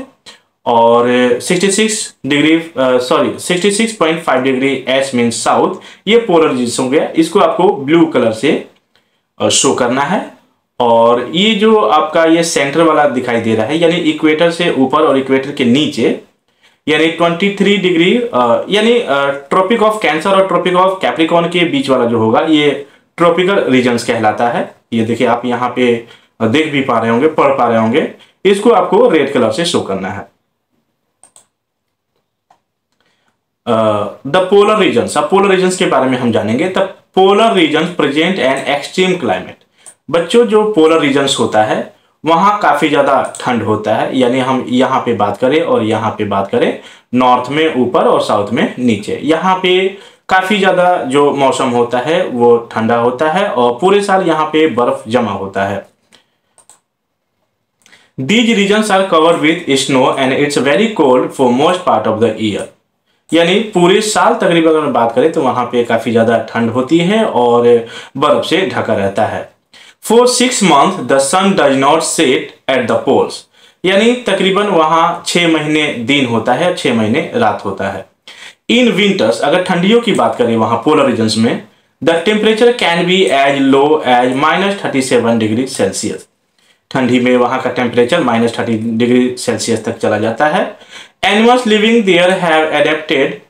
और 66.5 डिग्री एस मीन साउथ, ये पोलर रीजन्स हो गया। इसको आपको ब्लू कलर से शो करना है। और ये जो आपका ये सेंटर वाला दिखाई दे रहा है, यानी इक्वेटर से ऊपर और इक्वेटर के नीचे, यानी 23 डिग्री, यानी ट्रॉपिक ऑफ कैंसर और ट्रॉपिक ऑफ कैप्रिकॉर्न के बीच वाला जो होगा ये ट्रॉपिकल रीजन्स कहलाता है। ये देखिए आप यहाँ पे देख भी पा रहे होंगे, पढ़ पा रहे होंगे। इसको आपको रेड कलर से शो करना है। द पोलर रीजन्स, अब पोलर रीजन्स के बारे में हम जानेंगे। The polar regions present an extreme climate. बच्चों जो पोलर रीजन्स होता है वहां काफी ज्यादा ठंड होता है, यानी हम यहाँ पे बात करें और यहाँ पे बात करें, नॉर्थ में ऊपर और साउथ में नीचे, यहाँ पे काफी ज्यादा जो मौसम होता है वो ठंडा होता है और पूरे साल यहाँ पे बर्फ जमा होता है। These regions are covered with snow and it's very cold for most part of the year। यानी पूरे साल तकरीबन अगर बात करें तो वहां पे काफी ज्यादा ठंड होती है और बर्फ से ढका रहता है। For 6 months the sun does not set at the poles। यानी तकरीबन वहां 6 महीने दिन होता है, 6 महीने रात होता है। इन विंटर्स, अगर ठंडियों की बात करें वहां पोलर रीजन्स में, the temperature can be as low as -37 degree Celsius. ठंडी में वहां का टेम्परेचर -30 डिग्री सेल्सियस तक चला जाता है। Animals living there have adapted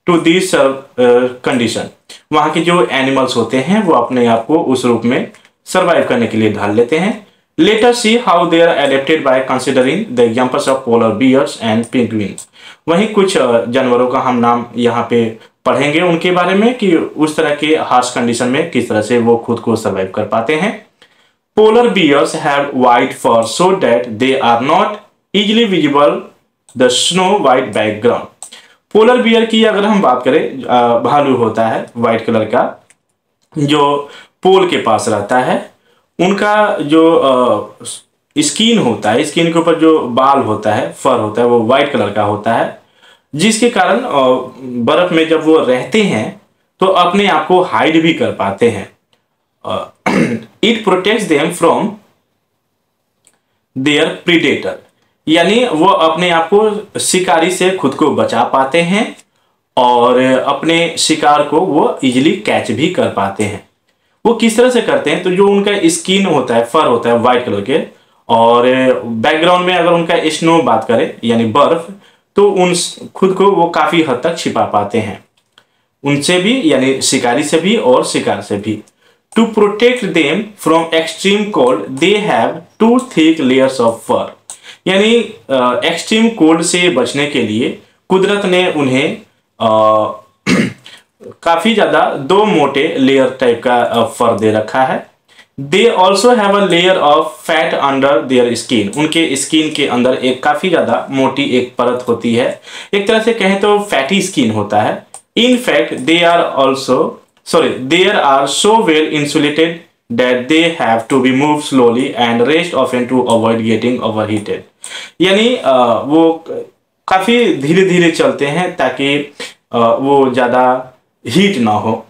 to this condition. वहां के जो एनिमल्स होते हैं वो अपने आप को उस रूप में सर्वाइव करने के लिए ढाल लेते हैं। Let us see how they are adapted by considering the examples of polar bears and penguins। वहीं कुछ जानवरों का हम नाम यहाँ पे पढ़ेंगे उनके बारे में कि उस तरह के हार्श कंडीशन में किस तरह से वो खुद को सर्वाइव कर पाते हैं। Polar bears have white fur so that they are not easily visible the snow white background। Polar bear की अगर हम बात करें, भालू होता है व्हाइट कलर का जो पोल के पास रहता है, उनका जो स्किन होता है, स्किन के ऊपर जो बाल होता है, फर होता है, वो व्हाइट कलर का होता है, जिसके कारण बर्फ में जब वो रहते हैं तो अपने आप को हाइड भी कर पाते हैं। It protects them from their predator. यानी वो अपने आप को शिकारी से खुद को बचा पाते हैं और अपने शिकार को वो इजीली कैच भी कर पाते हैं। वो किस तरह से करते हैं, तो जो उनका स्किन होता है, फर होता है व्हाइट कलर के, और बैकग्राउंड में अगर उनका स्नो बात करें यानी बर्फ, तो उन खुद को वो काफी हद तक छिपा पाते हैं उनसे भी, यानी शिकारी से भी और शिकार से भी। To protect them from extreme cold they have 2 thick layers of fur. यानी एक्सट्रीम कोल्ड से बचने के लिए कुदरत ने उन्हें काफी ज्यादा 2 मोटे लेयर टाइप का फर दे रखा है। दे also have a layer of fat under their skin. उनके स्किन के अंदर एक काफी ज्यादा मोटी एक परत होती है, एक तरह से कहें तो फैटी स्किन होता है। In fact there are so well insulated that they have to be moved slowly and rest often to avoid getting overheated। यानी वो काफी धीरे धीरे चलते हैं ताकि वो ज्यादा हीट ना हो।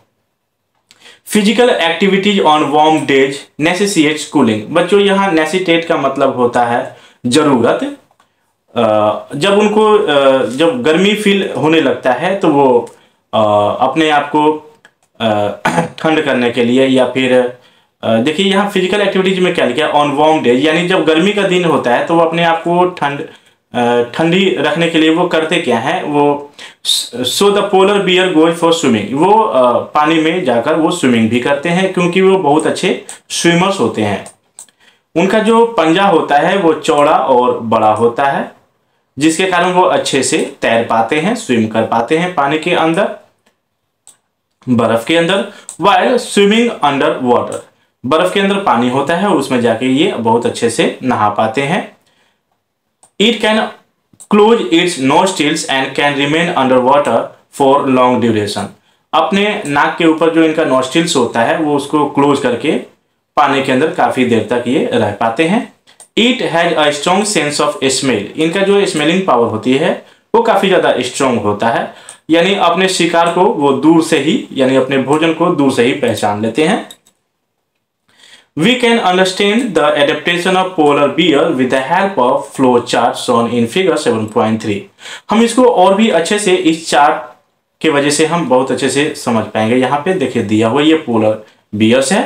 Physical activities on warm days necessitates cooling. बच्चों यहाँ नेसेसिटेट का मतलब होता है जरूरत। जब उनको जब गर्मी फील होने लगता है तो वो अपने आप को ठंड करने के लिए, या फिर देखिए यहाँ फिजिकल एक्टिविटीज में क्या लिखा है, ऑन वार्म डेज, यानी जब गर्मी का दिन होता है तो वो अपने आप को ठंडी रखने के लिए वो करते क्या है, वो so the polar bear goes for swimming. वो पानी में जाकर वो स्विमिंग भी करते हैं क्योंकि वो बहुत अच्छे स्विमर्स होते हैं। उनका जो पंजा होता है वो चौड़ा और बड़ा होता है, जिसके कारण वो अच्छे से तैर पाते हैं, स्विम कर पाते हैं पानी के अंदर, बर्फ के अंदर। वाइल स्विमिंग अंडर वाटर, बर्फ के अंदर पानी होता है, उसमें जाके ये बहुत अच्छे से नहा पाते हैं। It can close it's nostrils and can remain under water for long duration, अपने नाक के ऊपर जो इनका नोस्ट्रिल्स होता है वो उसको क्लोज करके पानी के अंदर काफी देर तक ये रह पाते हैं। It has a strong sense of smell, इनका जो स्मेलिंग पावर होती है वो काफी ज्यादा स्ट्रॉन्ग होता है, यानी अपने शिकार को वो दूर से ही, यानी अपने भोजन को दूर से ही पहचान लेते हैं। We can understand the adaptation of polar bear with the help of flow chart shown in figure 7.3। हम इसको और भी अच्छे से इस चार्ट के वजह से हम बहुत अच्छे से समझ पाएंगे। यहाँ पे देखिए दिया हुआ ये पोलर बियर्स है,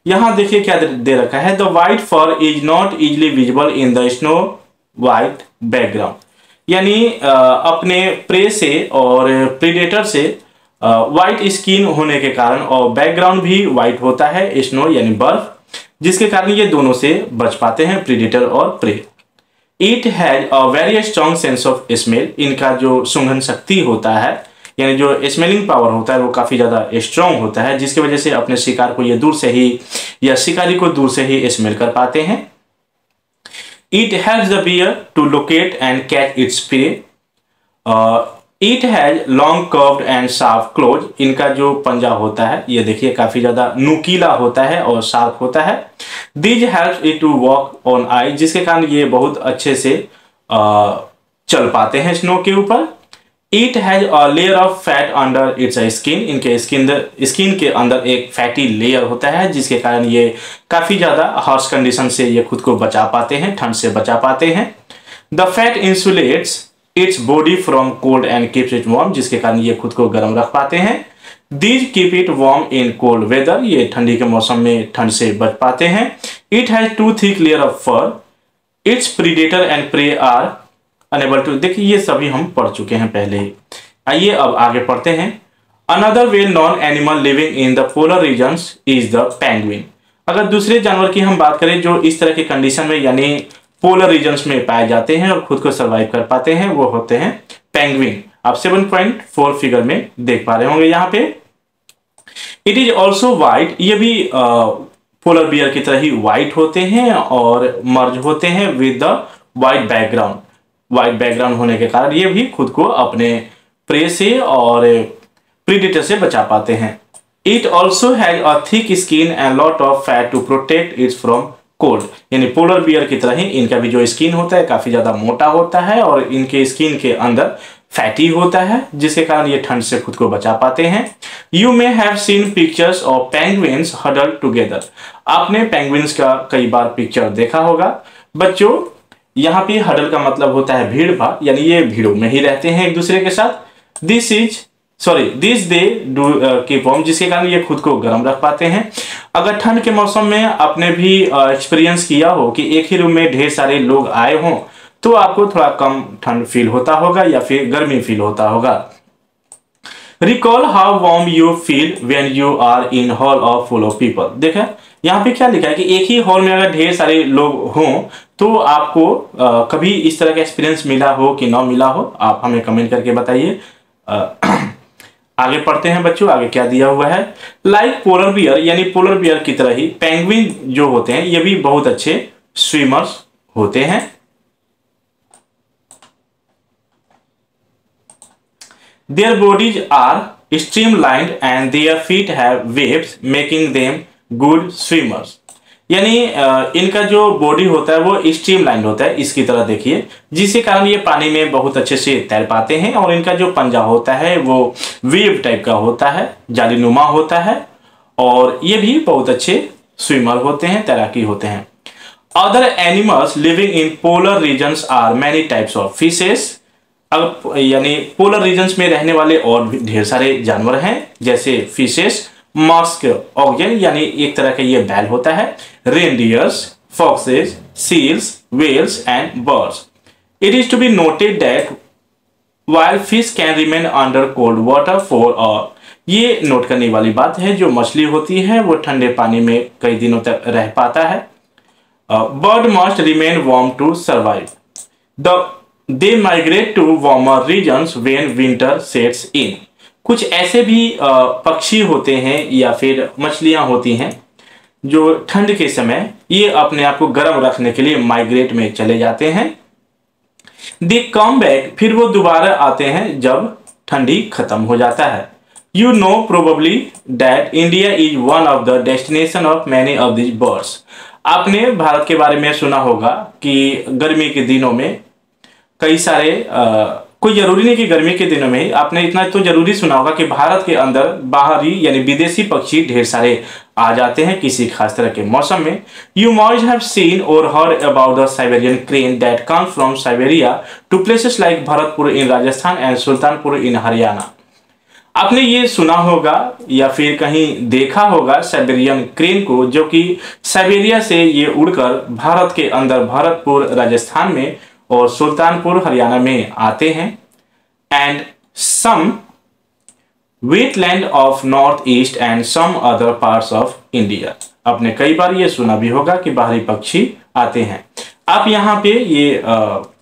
यहाँ देखिए क्या दे रखा है, the white fur is not easily visible in the snow white background, यानी अपने प्रे से और प्रीडेटर से वाइट स्किन होने के कारण और बैकग्राउंड भी वाइट होता है, स्नो यानी बर्फ, जिसके कारण ये दोनों से बच पाते हैं, प्रीडेटर और prey. It has a very strong sense of smell, इनका जो सूंघन शक्ति होता है यानी जो स्मेलिंग पावर होता है वो काफी ज्यादा स्ट्रॉन्ग होता है, जिसकी वजह से अपने शिकार को ये दूर से ही या शिकारी को दूर से ही स्मेल कर पाते हैं। It helps the bear to locate and catch its prey. It has long curved and sharp claws, इनका जो पंजा होता है ये देखिए काफी ज्यादा नुकीला होता है और शार्प होता है। This helps it to walk on ice, जिसके कारण ये बहुत अच्छे से चल पाते हैं स्नो के ऊपर। It has a layer of fat under its skin, इनके स्किन के अंदर एक फैटी लेयर होता है, जिसके कारण ये काफी ज्यादा हार्श कंडीशन से ये खुद को बचा पाते हैं, ठंड से बचा पाते हैं। The fat insulates its body from cold and keeps it warm, जिसके कारण ये खुद को गर्म रख पाते हैं। These keep it warm in cold weather, ये ठंडी के मौसम में ठंड से बच पाते हैं। It has two thick layer of fur, its predator and prey are unable to, देखिए ये सभी हम पढ़ चुके हैं पहले ही। आइए अब आगे पढ़ते हैं। Another well known animal living in the polar regions is the penguin. अगर दूसरे जानवर की हम बात करें जो इस तरह की कंडीशन में यानी पोलर रीजन्स में पाए जाते हैं और खुद को सर्वाइव कर पाते हैं, वो होते हैं पेंगुइन। आप 7.4 फिगर में देख पा रहे होंगे यहाँ पे। इट इज ऑल्सो वाइट, ये भी पोलर बियर की तरह ही वाइट होते हैं और मर्ज होते हैं with the white background. White background होने के कारण ये भी खुद को अपने प्रे से और प्रीडेटर से बचा पाते हैं। It also has a thick skin and lot of fat to protect it from cold, यानी पोलर बियर की तरह ही इनका भी जो स्किन होता है काफी ज्यादा मोटा होता है और इनके स्किन के अंदर फैटी होता है, जिसके कारण ये ठंड से खुद को बचा पाते हैं। You may have seen pictures of penguins huddled together, आपने पेंगुइन्स का कई बार पिक्चर देखा होगा। बच्चों यहाँ पे हडल का मतलब होता है भीड़ भाड़, यानी ये भीड़ों में ही रहते हैं एक दूसरे के साथ। This they do keep warm, जिसके कारण ये खुद को गर्म रख पाते हैं। अगर ठंड के मौसम में आपने भी एक्सपीरियंस किया हो कि एक ही रूम में ढेर सारे लोग आए हों तो आपको थोड़ा कम ठंड फील होता होगा या फिर गर्मी फील होता होगा। Recall how warm you feel when you are in hall of full of people. देखा यहाँ पे क्या लिखा है कि एक ही हॉल में अगर ढेर सारे लोग हों तो आपको कभी इस तरह का एक्सपीरियंस मिला हो कि ना मिला हो, आप हमें कमेंट करके बताइए। आगे पढ़ते हैं बच्चों, आगे क्या दिया हुआ है। लाइक पोलर बियर, यानी पोलर बियर की तरह ही पेंगुइन जो होते हैं ये भी बहुत अच्छे स्विमर्स होते हैं। Their bodies are streamlined and their feet have webs making them good swimmers, यानी इनका जो बॉडी होता है वो स्ट्रीमलाइन होता है इसकी तरह देखिए, जिसके कारण ये पानी में बहुत अच्छे से तैर पाते हैं। और इनका जो पंजा होता है वो वेव टाइप का होता है, जालीनुमा होता है और ये भी बहुत अच्छे स्विमर होते हैं, तैराकी होते हैं। Other animals living in polar regions are many types of fishes, अब यानी पोलर रीजन्स में रहने वाले और भी ढेर सारे जानवर हैं, जैसे फिशेस, मस्क ऑक्सिजन यानी एक तरह का ये बैल होता है, reindeers, foxes, seals, whales and birds. It is to be noted that while fish can remain under cold water for a, ये नोट करने वाली बात है, जो मछली होती है वो ठंडे पानी में कई दिनों तक रह पाता है। Bird must remain warm to survive. They migrate to warmer regions when winter sets in. कुछ ऐसे भी पक्षी होते हैं या फिर मछलियां होती हैं जो ठंड के समय ये अपने आप को गर्म रखने के लिए माइग्रेट में चले जाते हैं। दे कम बैक, फिर वो दोबारा आते हैं जब ठंडी खत्म हो जाता है। You know probably that India is one of the destination of many of these birds. आपने भारत के बारे में सुना होगा कि गर्मी के दिनों में कई सारे कोई जरूरी नहीं कि गर्मी के दिनों में, आपने इतना तो जरूरी सुना होगा कि भारत के अंदर बाहरी यानी विदेशी पक्षी ढेर सारे आ जाते हैं किसी खास तरह के मौसम में। You must have seen or heard about the Siberian crane that comes from Siberia to places like Bharatpur in Rajasthan and Sultanpur in Haryana. आपने ये सुना होगा या फिर कहीं देखा होगा साइबेरियन क्रेन को, जो कि साइबेरिया से ये उड़कर भारत के अंदर भरतपुर राजस्थान में और सुल्तानपुर हरियाणा में आते हैं। And some wetland of north east and some other parts of India. आपने कई बार ये सुना भी होगा कि बाहरी पक्षी आते हैं। आप यहाँ पे ये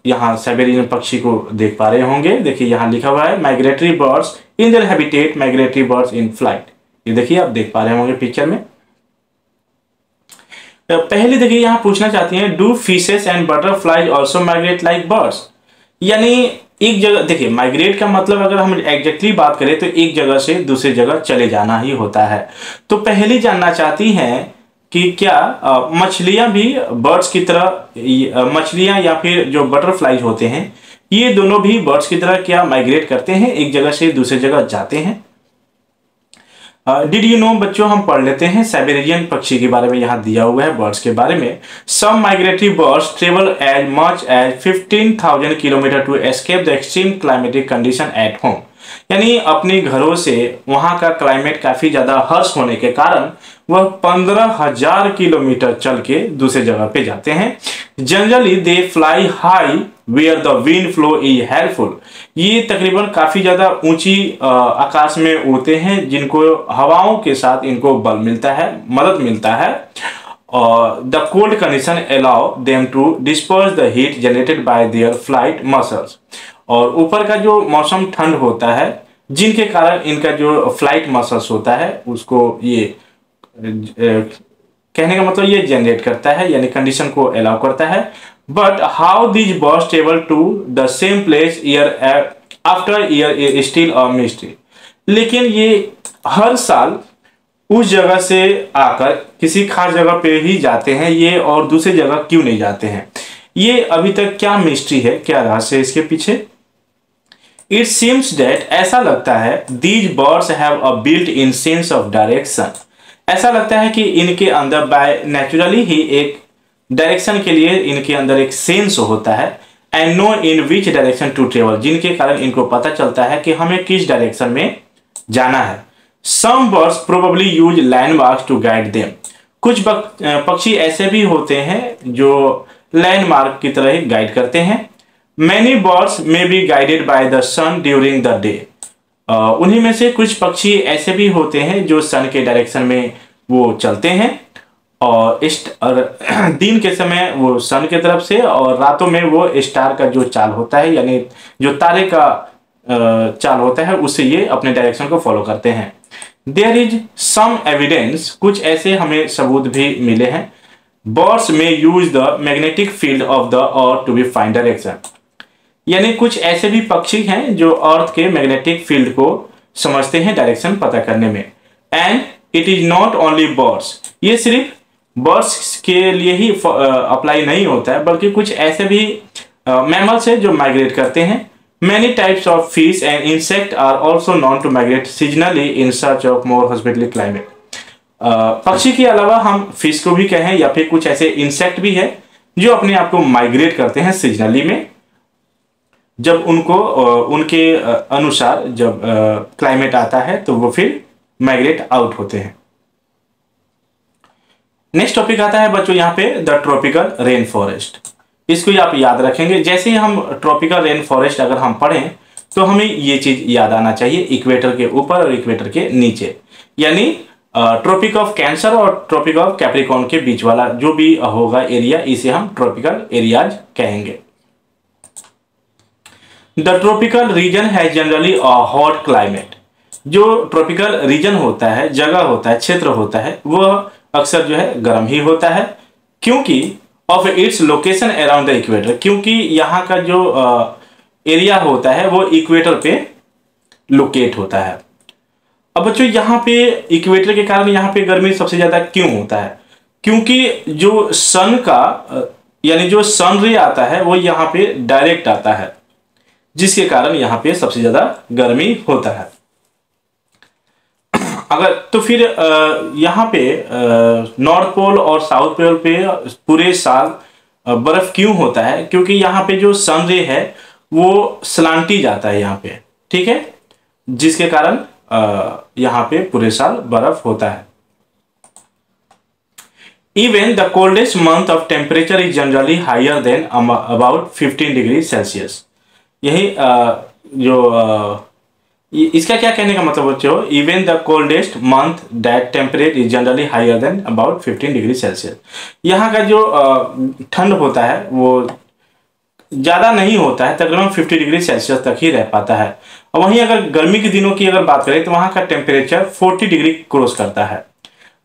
यहाँ साइबेरियन पक्षी को देख पा रहे होंगे। देखिए यहाँ लिखा हुआ है migratory birds in their habitat, migratory birds in flight. ये देखिए आप देख पा रहे होंगे पिक्चर में। पहले देखिए यहाँ पूछना चाहती हैं do fishes and butterflies also migrate like birds. यानी एक जगह, देखिए माइग्रेट का मतलब अगर हम एग्जैक्टली बात करें तो एक जगह से दूसरी जगह चले जाना ही होता है। तो पहले जानना चाहती हैं कि क्या मछलियां भी बर्ड्स की तरह, मछलियां या फिर जो बटरफ्लाइज होते हैं ये दोनों भी बर्ड्स की तरह क्या माइग्रेट करते हैं, एक जगह से दूसरी जगह जाते हैं। डिड यू नो बच्चों, हम पढ़ लेते हैं साइबेरियन पक्षी के बारे में, यहाँ दिया हुआ है बर्ड्स के बारे में। Some migratory birds travel as much as 15,000 kilometres to escape the extreme climatic condition at home. यानी अपने घरों से वहां का क्लाइमेट काफी ज्यादा हर्ष होने के कारण वह 15,000 किलोमीटर चल के दूसरे जगह पे जाते हैं। Generally they fly high where the wind flow is helpful. ये तकरीबन काफी ज्यादा ऊंची आकाश में उड़ते हैं जिनको हवाओं के साथ इनको बल मिलता है, मदद मिलता है। और the cold condition allow them to disperse the heat generated by their flight muscles. और ऊपर का जो मौसम ठंड होता है जिनके कारण इनका जो फ्लाइट मसल्स होता है उसको ये कहने का मतलब ये जनरेट करता है, यानी कंडीशन को अलाउ करता है। But how this birds travel to the same place year after year still a mystery. लेकिन ये हर साल उस जगह से आकर किसी खास जगह पे ही जाते हैं ये, और दूसरी जगह क्यों नहीं जाते हैं, ये अभी तक क्या मिस्ट्री है, क्या रहस्य है इसके पीछे। इट सीम्स दैट, ऐसा लगता है, these birds have a built in sense of direction. ऐसा लगता है कि इनके अंदर बाय नेचुरली ही एक डायरेक्शन के लिए इनके अंदर एक सेंस होता है। And know in which direction to travel, जिनके कारण इनको पता चलता है कि हमें किस डायरेक्शन में जाना है। Some birds probably use landmarks to guide them. कुछ पक्षी ऐसे भी होते हैं जो लैंडमार्क की तरह ही गाइड करते हैं। Many birds may be guided by the sun during the day. उन्हीं में से कुछ पक्षी ऐसे भी होते हैं जो सन के डायरेक्शन में वो चलते हैं, और दिन के समय वो सन के तरफ से, और रातों में वो स्टार का जो चाल होता है यानी जो तारे का चाल होता है उससे ये अपने डायरेक्शन को फॉलो करते हैं। देयर इज सम एविडेंस, कुछ ऐसे हमें सबूत भी मिले हैं। Birds may use the magnetic field of the earth to be find direction. यानी कुछ ऐसे भी पक्षी हैं जो अर्थ के मैग्नेटिक फील्ड को समझते हैं डायरेक्शन पता करने में। And it is not only birds, ये सिर्फ बर्ड्स के लिए ही अप्लाई नहीं होता है, बल्कि कुछ ऐसे भी मैमल्स हैं जो माइग्रेट करते हैं। Many types of fish and insect are also known to migrate seasonally in search of more hospitable climate. पक्षी के अलावा हम फिश को भी कहें या फिर कुछ ऐसे इंसेक्ट भी है जो अपने आप को माइग्रेट करते हैं सीजनली में, जब उनको उनके अनुसार जब क्लाइमेट आता है तो वो फिर माइग्रेट आउट होते हैं। नेक्स्ट टॉपिक आता है बच्चों यहाँ पे द ट्रॉपिकल रेन फॉरेस्ट। इसको आप याद रखेंगे, जैसे ही हम ट्रॉपिकल रेन फॉरेस्ट अगर हम पढ़ें तो हमें ये चीज याद आना चाहिए, इक्वेटर के ऊपर और इक्वेटर के नीचे। यानी ट्रॉपिक ऑफ कैंसर और ट्रॉपिक ऑफ कैप्रिकॉर्न के बीच वाला जो भी होगा एरिया, इसे हम ट्रॉपिकल एरियाज कहेंगे। The tropical region has generally a hot climate. जो ट्रॉपिकल रीजन होता है, जगह होता है, क्षेत्र होता है, वह अक्सर जो है गर्म ही होता है, क्योंकि of its location around the equator, क्योंकि यहाँ का जो एरिया होता है वो इक्वेटर पे लोकेट होता है। अब बच्चों यहाँ पे इक्वेटर के कारण यहाँ पे गर्मी सबसे ज्यादा क्यों होता है? क्योंकि जो सन का यानी जो सन रे आता है वो यहाँ पे डायरेक्ट आता है, जिसके कारण यहाँ पे सबसे ज्यादा गर्मी होता है। अगर तो फिर यहाँ पे नॉर्थ पोल और साउथ पोल पे पूरे साल बर्फ क्यों होता है? क्योंकि यहाँ पे जो सन रे है वो सलांटी जाता है यहाँ पे, ठीक है, जिसके कारण यहाँ पे पूरे साल बर्फ होता है। Even the coldest month of temperature is generally higher than about 15 degree Celsius. यही इसका क्या कहने का मतलब बच्चों, even the coldest month that temperature is generally higher than about 15 degree Celsius. यहाँ का जो ठंड होता है वो ज़्यादा नहीं होता है, तकरीबन 50 डिग्री सेल्सियस तक ही रह पाता है। और वहीं अगर गर्मी के दिनों की अगर बात करें तो वहाँ का टेम्परेचर 40 डिग्री क्रॉस करता है।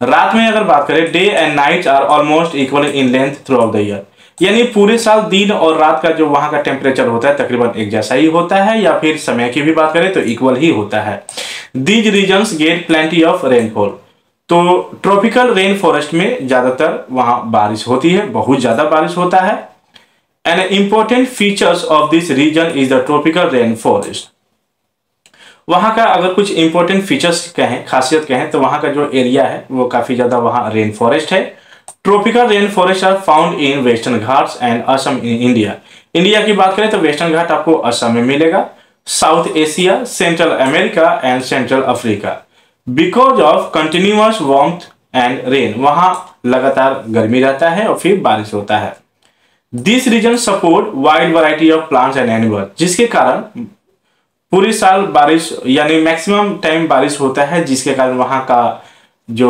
रात में अगर बात करें, day and night are almost equal in length throughout the year, यानी पूरे साल दिन और रात का जो वहाँ का टेम्परेचर होता है तकरीबन एक जैसा ही होता है, या फिर समय की भी बात करें तो इक्वल ही होता है। These regions get plenty of rainfall. तो ट्रॉपिकल रेन फॉरेस्ट में ज़्यादातर वहाँ बारिश होती है, बहुत ज़्यादा बारिश होता है। An important features of this region is the tropical rainforest। वहाँ का अगर कुछ इंपॉर्टेंट फीचर्स कहें, खासियत कहें, तो वहाँ का जो एरिया है वो काफी ज्यादा वहाँ रेन फॉरेस्ट है। Tropical rain forest are found in western Ghats and Assam in India. India की बात करें तो वेस्टर्न घाट आपको असम में मिलेगा, south Asia, central America and central Africa. Because of continuous warmth and rain, वहाँ लगातार गर्मी रहता है और फिर बारिश होता है। This region support wide variety of plants and animal, जिसके कारण पूरे साल बारिश यानी मैक्सिमम टाइम बारिश होता है, जिसके कारण वहाँ का जो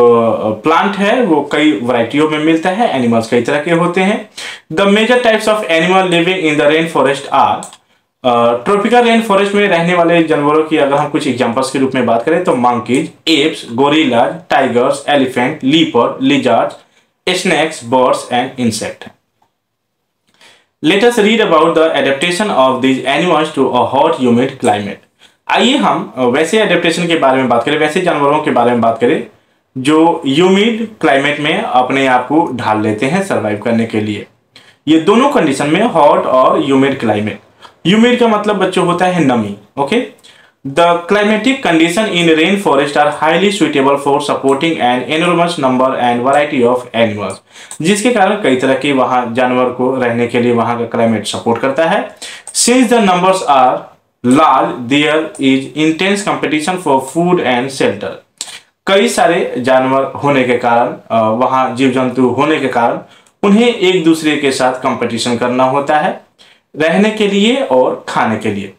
प्लांट है वो कई वैरायटियों में मिलता है, एनिमल्स कई तरह के होते हैं। The major types of animal living in the rain forest are. Tropical rain forest में रहने वाले जानवरों की अगर हम कुछ एग्जांपल्स के रूप में बात करें तो monkeys, apes, gorillas, tigers, elephant, leopard, lizards, snakes, birds and insect. Let us read about the adaptation of these animals to a hot humid climate। आइए हम वैसे एडेप्टेशन के बारे में बात करें, वैसे जानवरों के बारे में बात करें जो ह्यूमिड क्लाइमेट में अपने आप को ढाल लेते हैं सर्वाइव करने के लिए। ये दोनों कंडीशन में, हॉट और ह्यूमिड क्लाइमेट। ह्यूमिड का मतलब बच्चों होता है नमी, okay. The climatic condition in rainforest are highly suitable for supporting an enormous number and variety of animals। जिसके कारण कई तरह के वहाँ जानवर को रहने के लिए वहाँ का क्लाइमेट सपोर्ट करता है। Since the numbers are large, there is intense competition for food and shelter। कई सारे जानवर होने के कारण, वहाँ जीव जंतु होने के कारण उन्हें एक दूसरे के साथ कंपटीशन करना होता है रहने के लिए और खाने के लिए।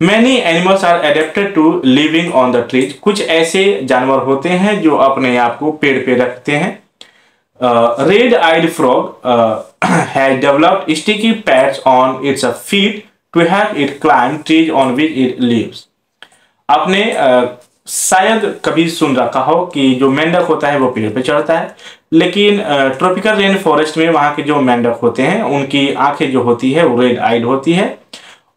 Many animals are adapted to living on the trees। कुछ ऐसे जानवर होते हैं जो अपने आप को पेड़ पे रखते हैं। Red-eyed frog has developed sticky pads on its feet to help it climb trees on which it lives। आपने शायद कभी सुन रखा हो कि जो मेंढक होता है वो पेड़ पे चढ़ता है, लेकिन ट्रॉपिकल रेन फॉरेस्ट में वहाँ के जो मेंढक होते हैं उनकी आंखें जो होती है वो रेड आइड होती है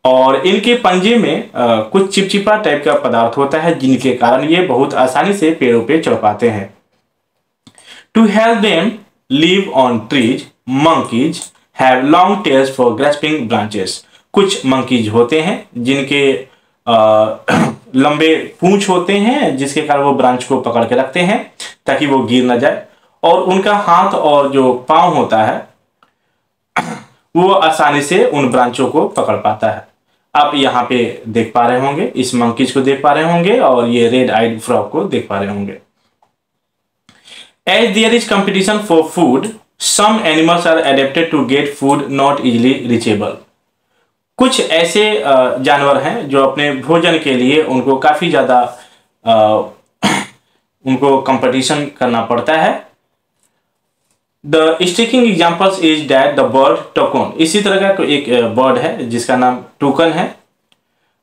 और इनके पंजे में कुछ चिपचिपा टाइप का पदार्थ होता है, जिनके कारण ये बहुत आसानी से पेड़ों पे चढ़ पाते हैं। To help them live on trees, monkeys have long tails for grasping branches. कुछ मंकीज होते हैं जिनके लंबे पूंछ होते हैं, जिसके कारण वो ब्रांच को पकड़ के रखते हैं ताकि वो गिर ना जाए, और उनका हाथ और जो पांव होता है वो आसानी से उन ब्रांचों को पकड़ पाता है। आप यहाँ पे देख पा रहे होंगे, इस मंकीज को देख पा रहे होंगे और ये रेड आइड फ्रॉग को देख पा रहे होंगे। As there is competition for food, some animals are adapted to get food not easily reachable। कुछ ऐसे जानवर हैं जो अपने भोजन के लिए उनको काफी ज्यादा उनको कंपटीशन करना पड़ता है। The sticking examples is that the bird token, इसी तरह का एक बर्ड है जिसका नाम टोकन है,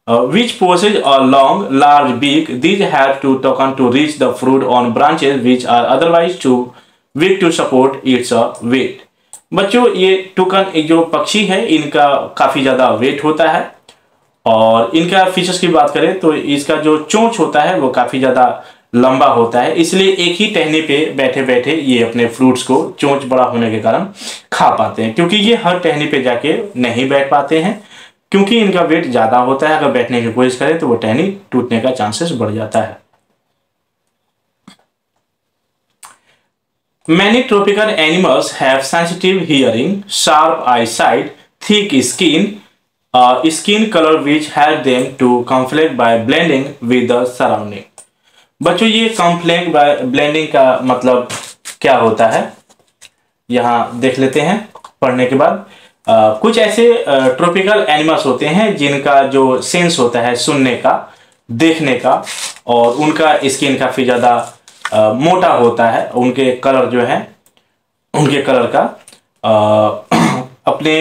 which possess a long large beak. These have to token to reach the fruit on branches which are otherwise too weak to support its weight. बच्चों ये टोकन एक जो पक्षी है इनका काफ़ी ज़्यादा वेट होता है, और इनका फीचर्स की बात करें तो इसका जो चोंच होता है वो काफ़ी ज़्यादा लंबा होता है, इसलिए एक ही टहनी पे बैठे बैठे ये अपने फ्रूट्स को चोंच बड़ा होने के कारण खा पाते हैं, क्योंकि ये हर टहनी पे जाके नहीं बैठ पाते हैं, क्योंकि इनका वेट ज़्यादा होता है। अगर बैठने की कोशिश करें तो वो टहनी टूटने का चांसेस बढ़ जाता है। Many tropical animals have sensitive hearing, sharp eyesight, thick skin, skin color which help them to camouflage by blending with the surrounding. बच्चों ये camouflage by blending का मतलब क्या होता है, यहाँ देख लेते हैं पढ़ने के बाद। कुछ ऐसे ट्रॉपिकल एनिमल्स होते हैं जिनका जो सेंस होता है सुनने का, देखने का, और उनका स्किन काफ़ी ज़्यादा मोटा होता है। उनके कलर जो है, उनके कलर का अपने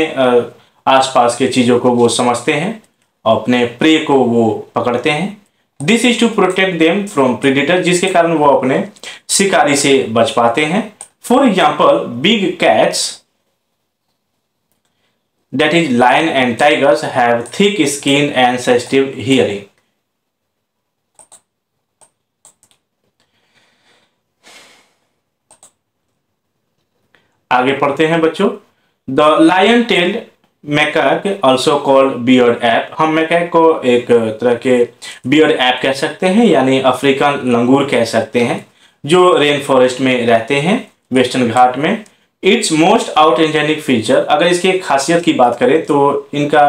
आसपास के चीज़ों को वो समझते हैं और अपने प्रे को वो पकड़ते हैं। This is to protect them from predator, जिसके कारण वो अपने शिकारी से बच पाते हैं। For example big cats, that is lion and tigers, have thick skin and sensitive hearing. आगे पढ़ते हैं बच्चों। The lion-tailed macaque, also called beard ape, हम मैकैक को एक तरह के बियर्ड ऐप कह सकते हैं, यानी अफ्रीकन लंगूर कह सकते हैं, जो रेन फॉरेस्ट में रहते हैं वेस्टर्न घाट में। इट्स मोस्ट आउटस्टैंडिंग फीचर, अगर इसकी खासियत की बात करें तो इनका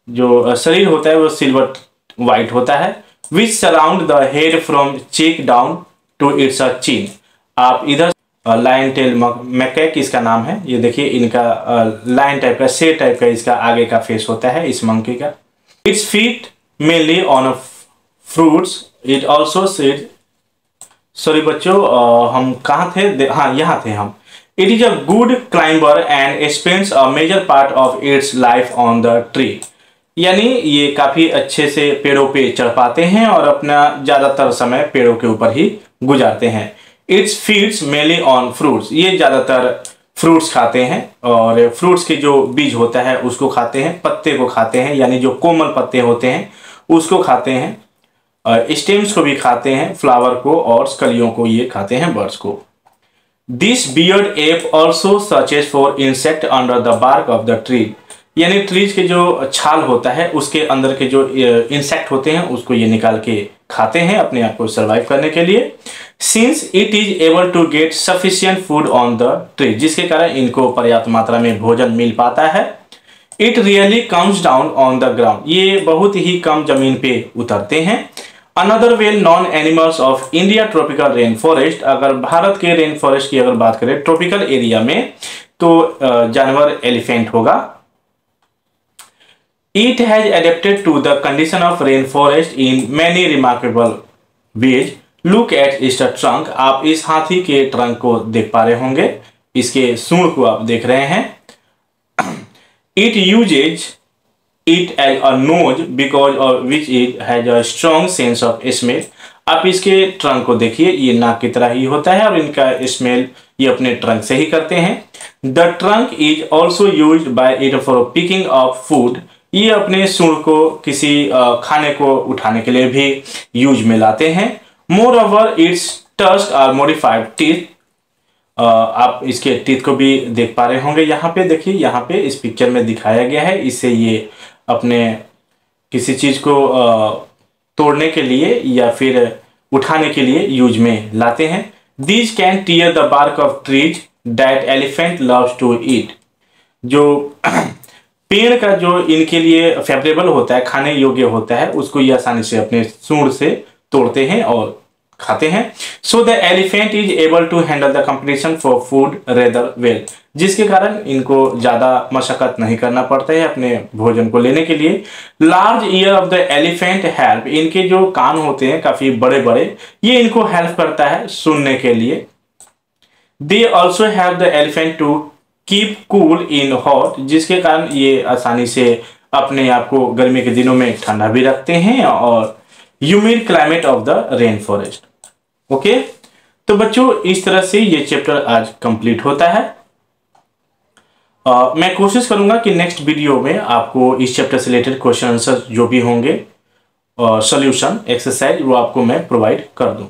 जो शरीर होता है वो सिल्वर वाइट होता है। Which surround the head from cheek down to its chin. आप इधर लायन टेल मैकैक इसका नाम है, ये देखिए इनका लाइन टाइप का, शेर टाइप का इसका आगे का फेस होता है इस मंकी का। Its feet mainly on fruits, it also seed, sorry बच्चों हम कहाँ थे, हाँ यहाँ थे हम। It is a good climber and spends a major part of its life on the tree. यानी ये काफ़ी अच्छे से पेड़ों पे चढ़ पाते हैं और अपना ज़्यादातर समय पेड़ों के ऊपर ही गुजारते हैं। It feeds mainly on fruits. ये ज़्यादातर फ्रूट्स खाते हैं और फ्रूट्स के जो बीज होता है उसको खाते हैं, पत्ते को खाते हैं, यानी जो कोमल पत्ते होते हैं उसको खाते हैं, स्टेम्स को भी खाते हैं, फ्लावर को और कलियों को ये खाते हैं, बर्ड्स को। This beard ape also searches for insect under the bark of the tree. यानी ट्रीज के जो छाल होता है उसके अंदर के जो इंसेक्ट होते हैं उसको ये निकाल के खाते हैं अपने आप को सर्वाइव करने के लिए। Since it is able to get sufficient food on the tree, जिसके कारण इनको पर्याप्त मात्रा में भोजन मिल पाता है। It really comes down on the ground. ये बहुत ही कम जमीन पे उतरते हैं। Another well known animals of India tropical rainforest, अगर भारत के रेन फॉरेस्ट की अगर बात करें ट्रॉपिकल एरिया में तो जानवर एलिफेंट होगा। It has adapted to the condition of rainforest in many remarkable ways. Look at its trunk. आप इस हाथी के ट्रंक को देख पा रहे होंगे, इसके सूंड को आप देख रहे हैं। It uses it as a nose because of which it has a strong sense of smell. आप इसके ट्रंक को देखिए, ये नाक की तरह ही होता है और इनका स्मेल ये अपने ट्रंक से ही करते हैं। The trunk is also used by it for picking up food. ये अपने सूंड को किसी खाने को उठाने के लिए भी यूज में लाते हैं। Moreover, its tusks are modified teeth. आप इसके टीथ को भी देख पा रहे होंगे, यहाँ पे देखिए, यहाँ पे इस पिक्चर में दिखाया गया है। इससे ये अपने किसी चीज़ को तोड़ने के लिए या फिर उठाने के लिए यूज में लाते हैं। These can tear the bark of trees that elephant loves to eat. जो पेड़ का जो इनके लिए फेवरेबल होता है, खाने योग्य होता है, उसको ये आसानी से अपने सूंड से तोड़ते हैं और खाते हैं। So the elephant is able to handle the competition for food rather well, जिसके कारण इनको ज्यादा मशक्कत नहीं करना पड़ता है अपने भोजन को लेने के लिए। Large year of the elephant help, इनके जो कान होते हैं काफी बड़े बड़े, ये इनको हेल्प करता है सुनने के लिए। They also have the elephant to keep cool in hot, जिसके कारण ये आसानी से अपने आप को गर्मी के दिनों में ठंडा भी रखते हैं। और humid climate of the rain forest. Okay, तो बच्चों इस तरह से ये चैप्टर आज कंप्लीट होता है। मैं कोशिश करूंगा कि नेक्स्ट वीडियो में आपको इस चैप्टर से रिलेटेड क्वेश्चन आंसर जो भी होंगे और सॉल्यूशन एक्सरसाइज वो आपको मैं प्रोवाइड कर दूं।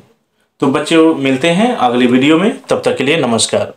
तो बच्चों मिलते हैं अगली वीडियो में, तब तक के लिए नमस्कार।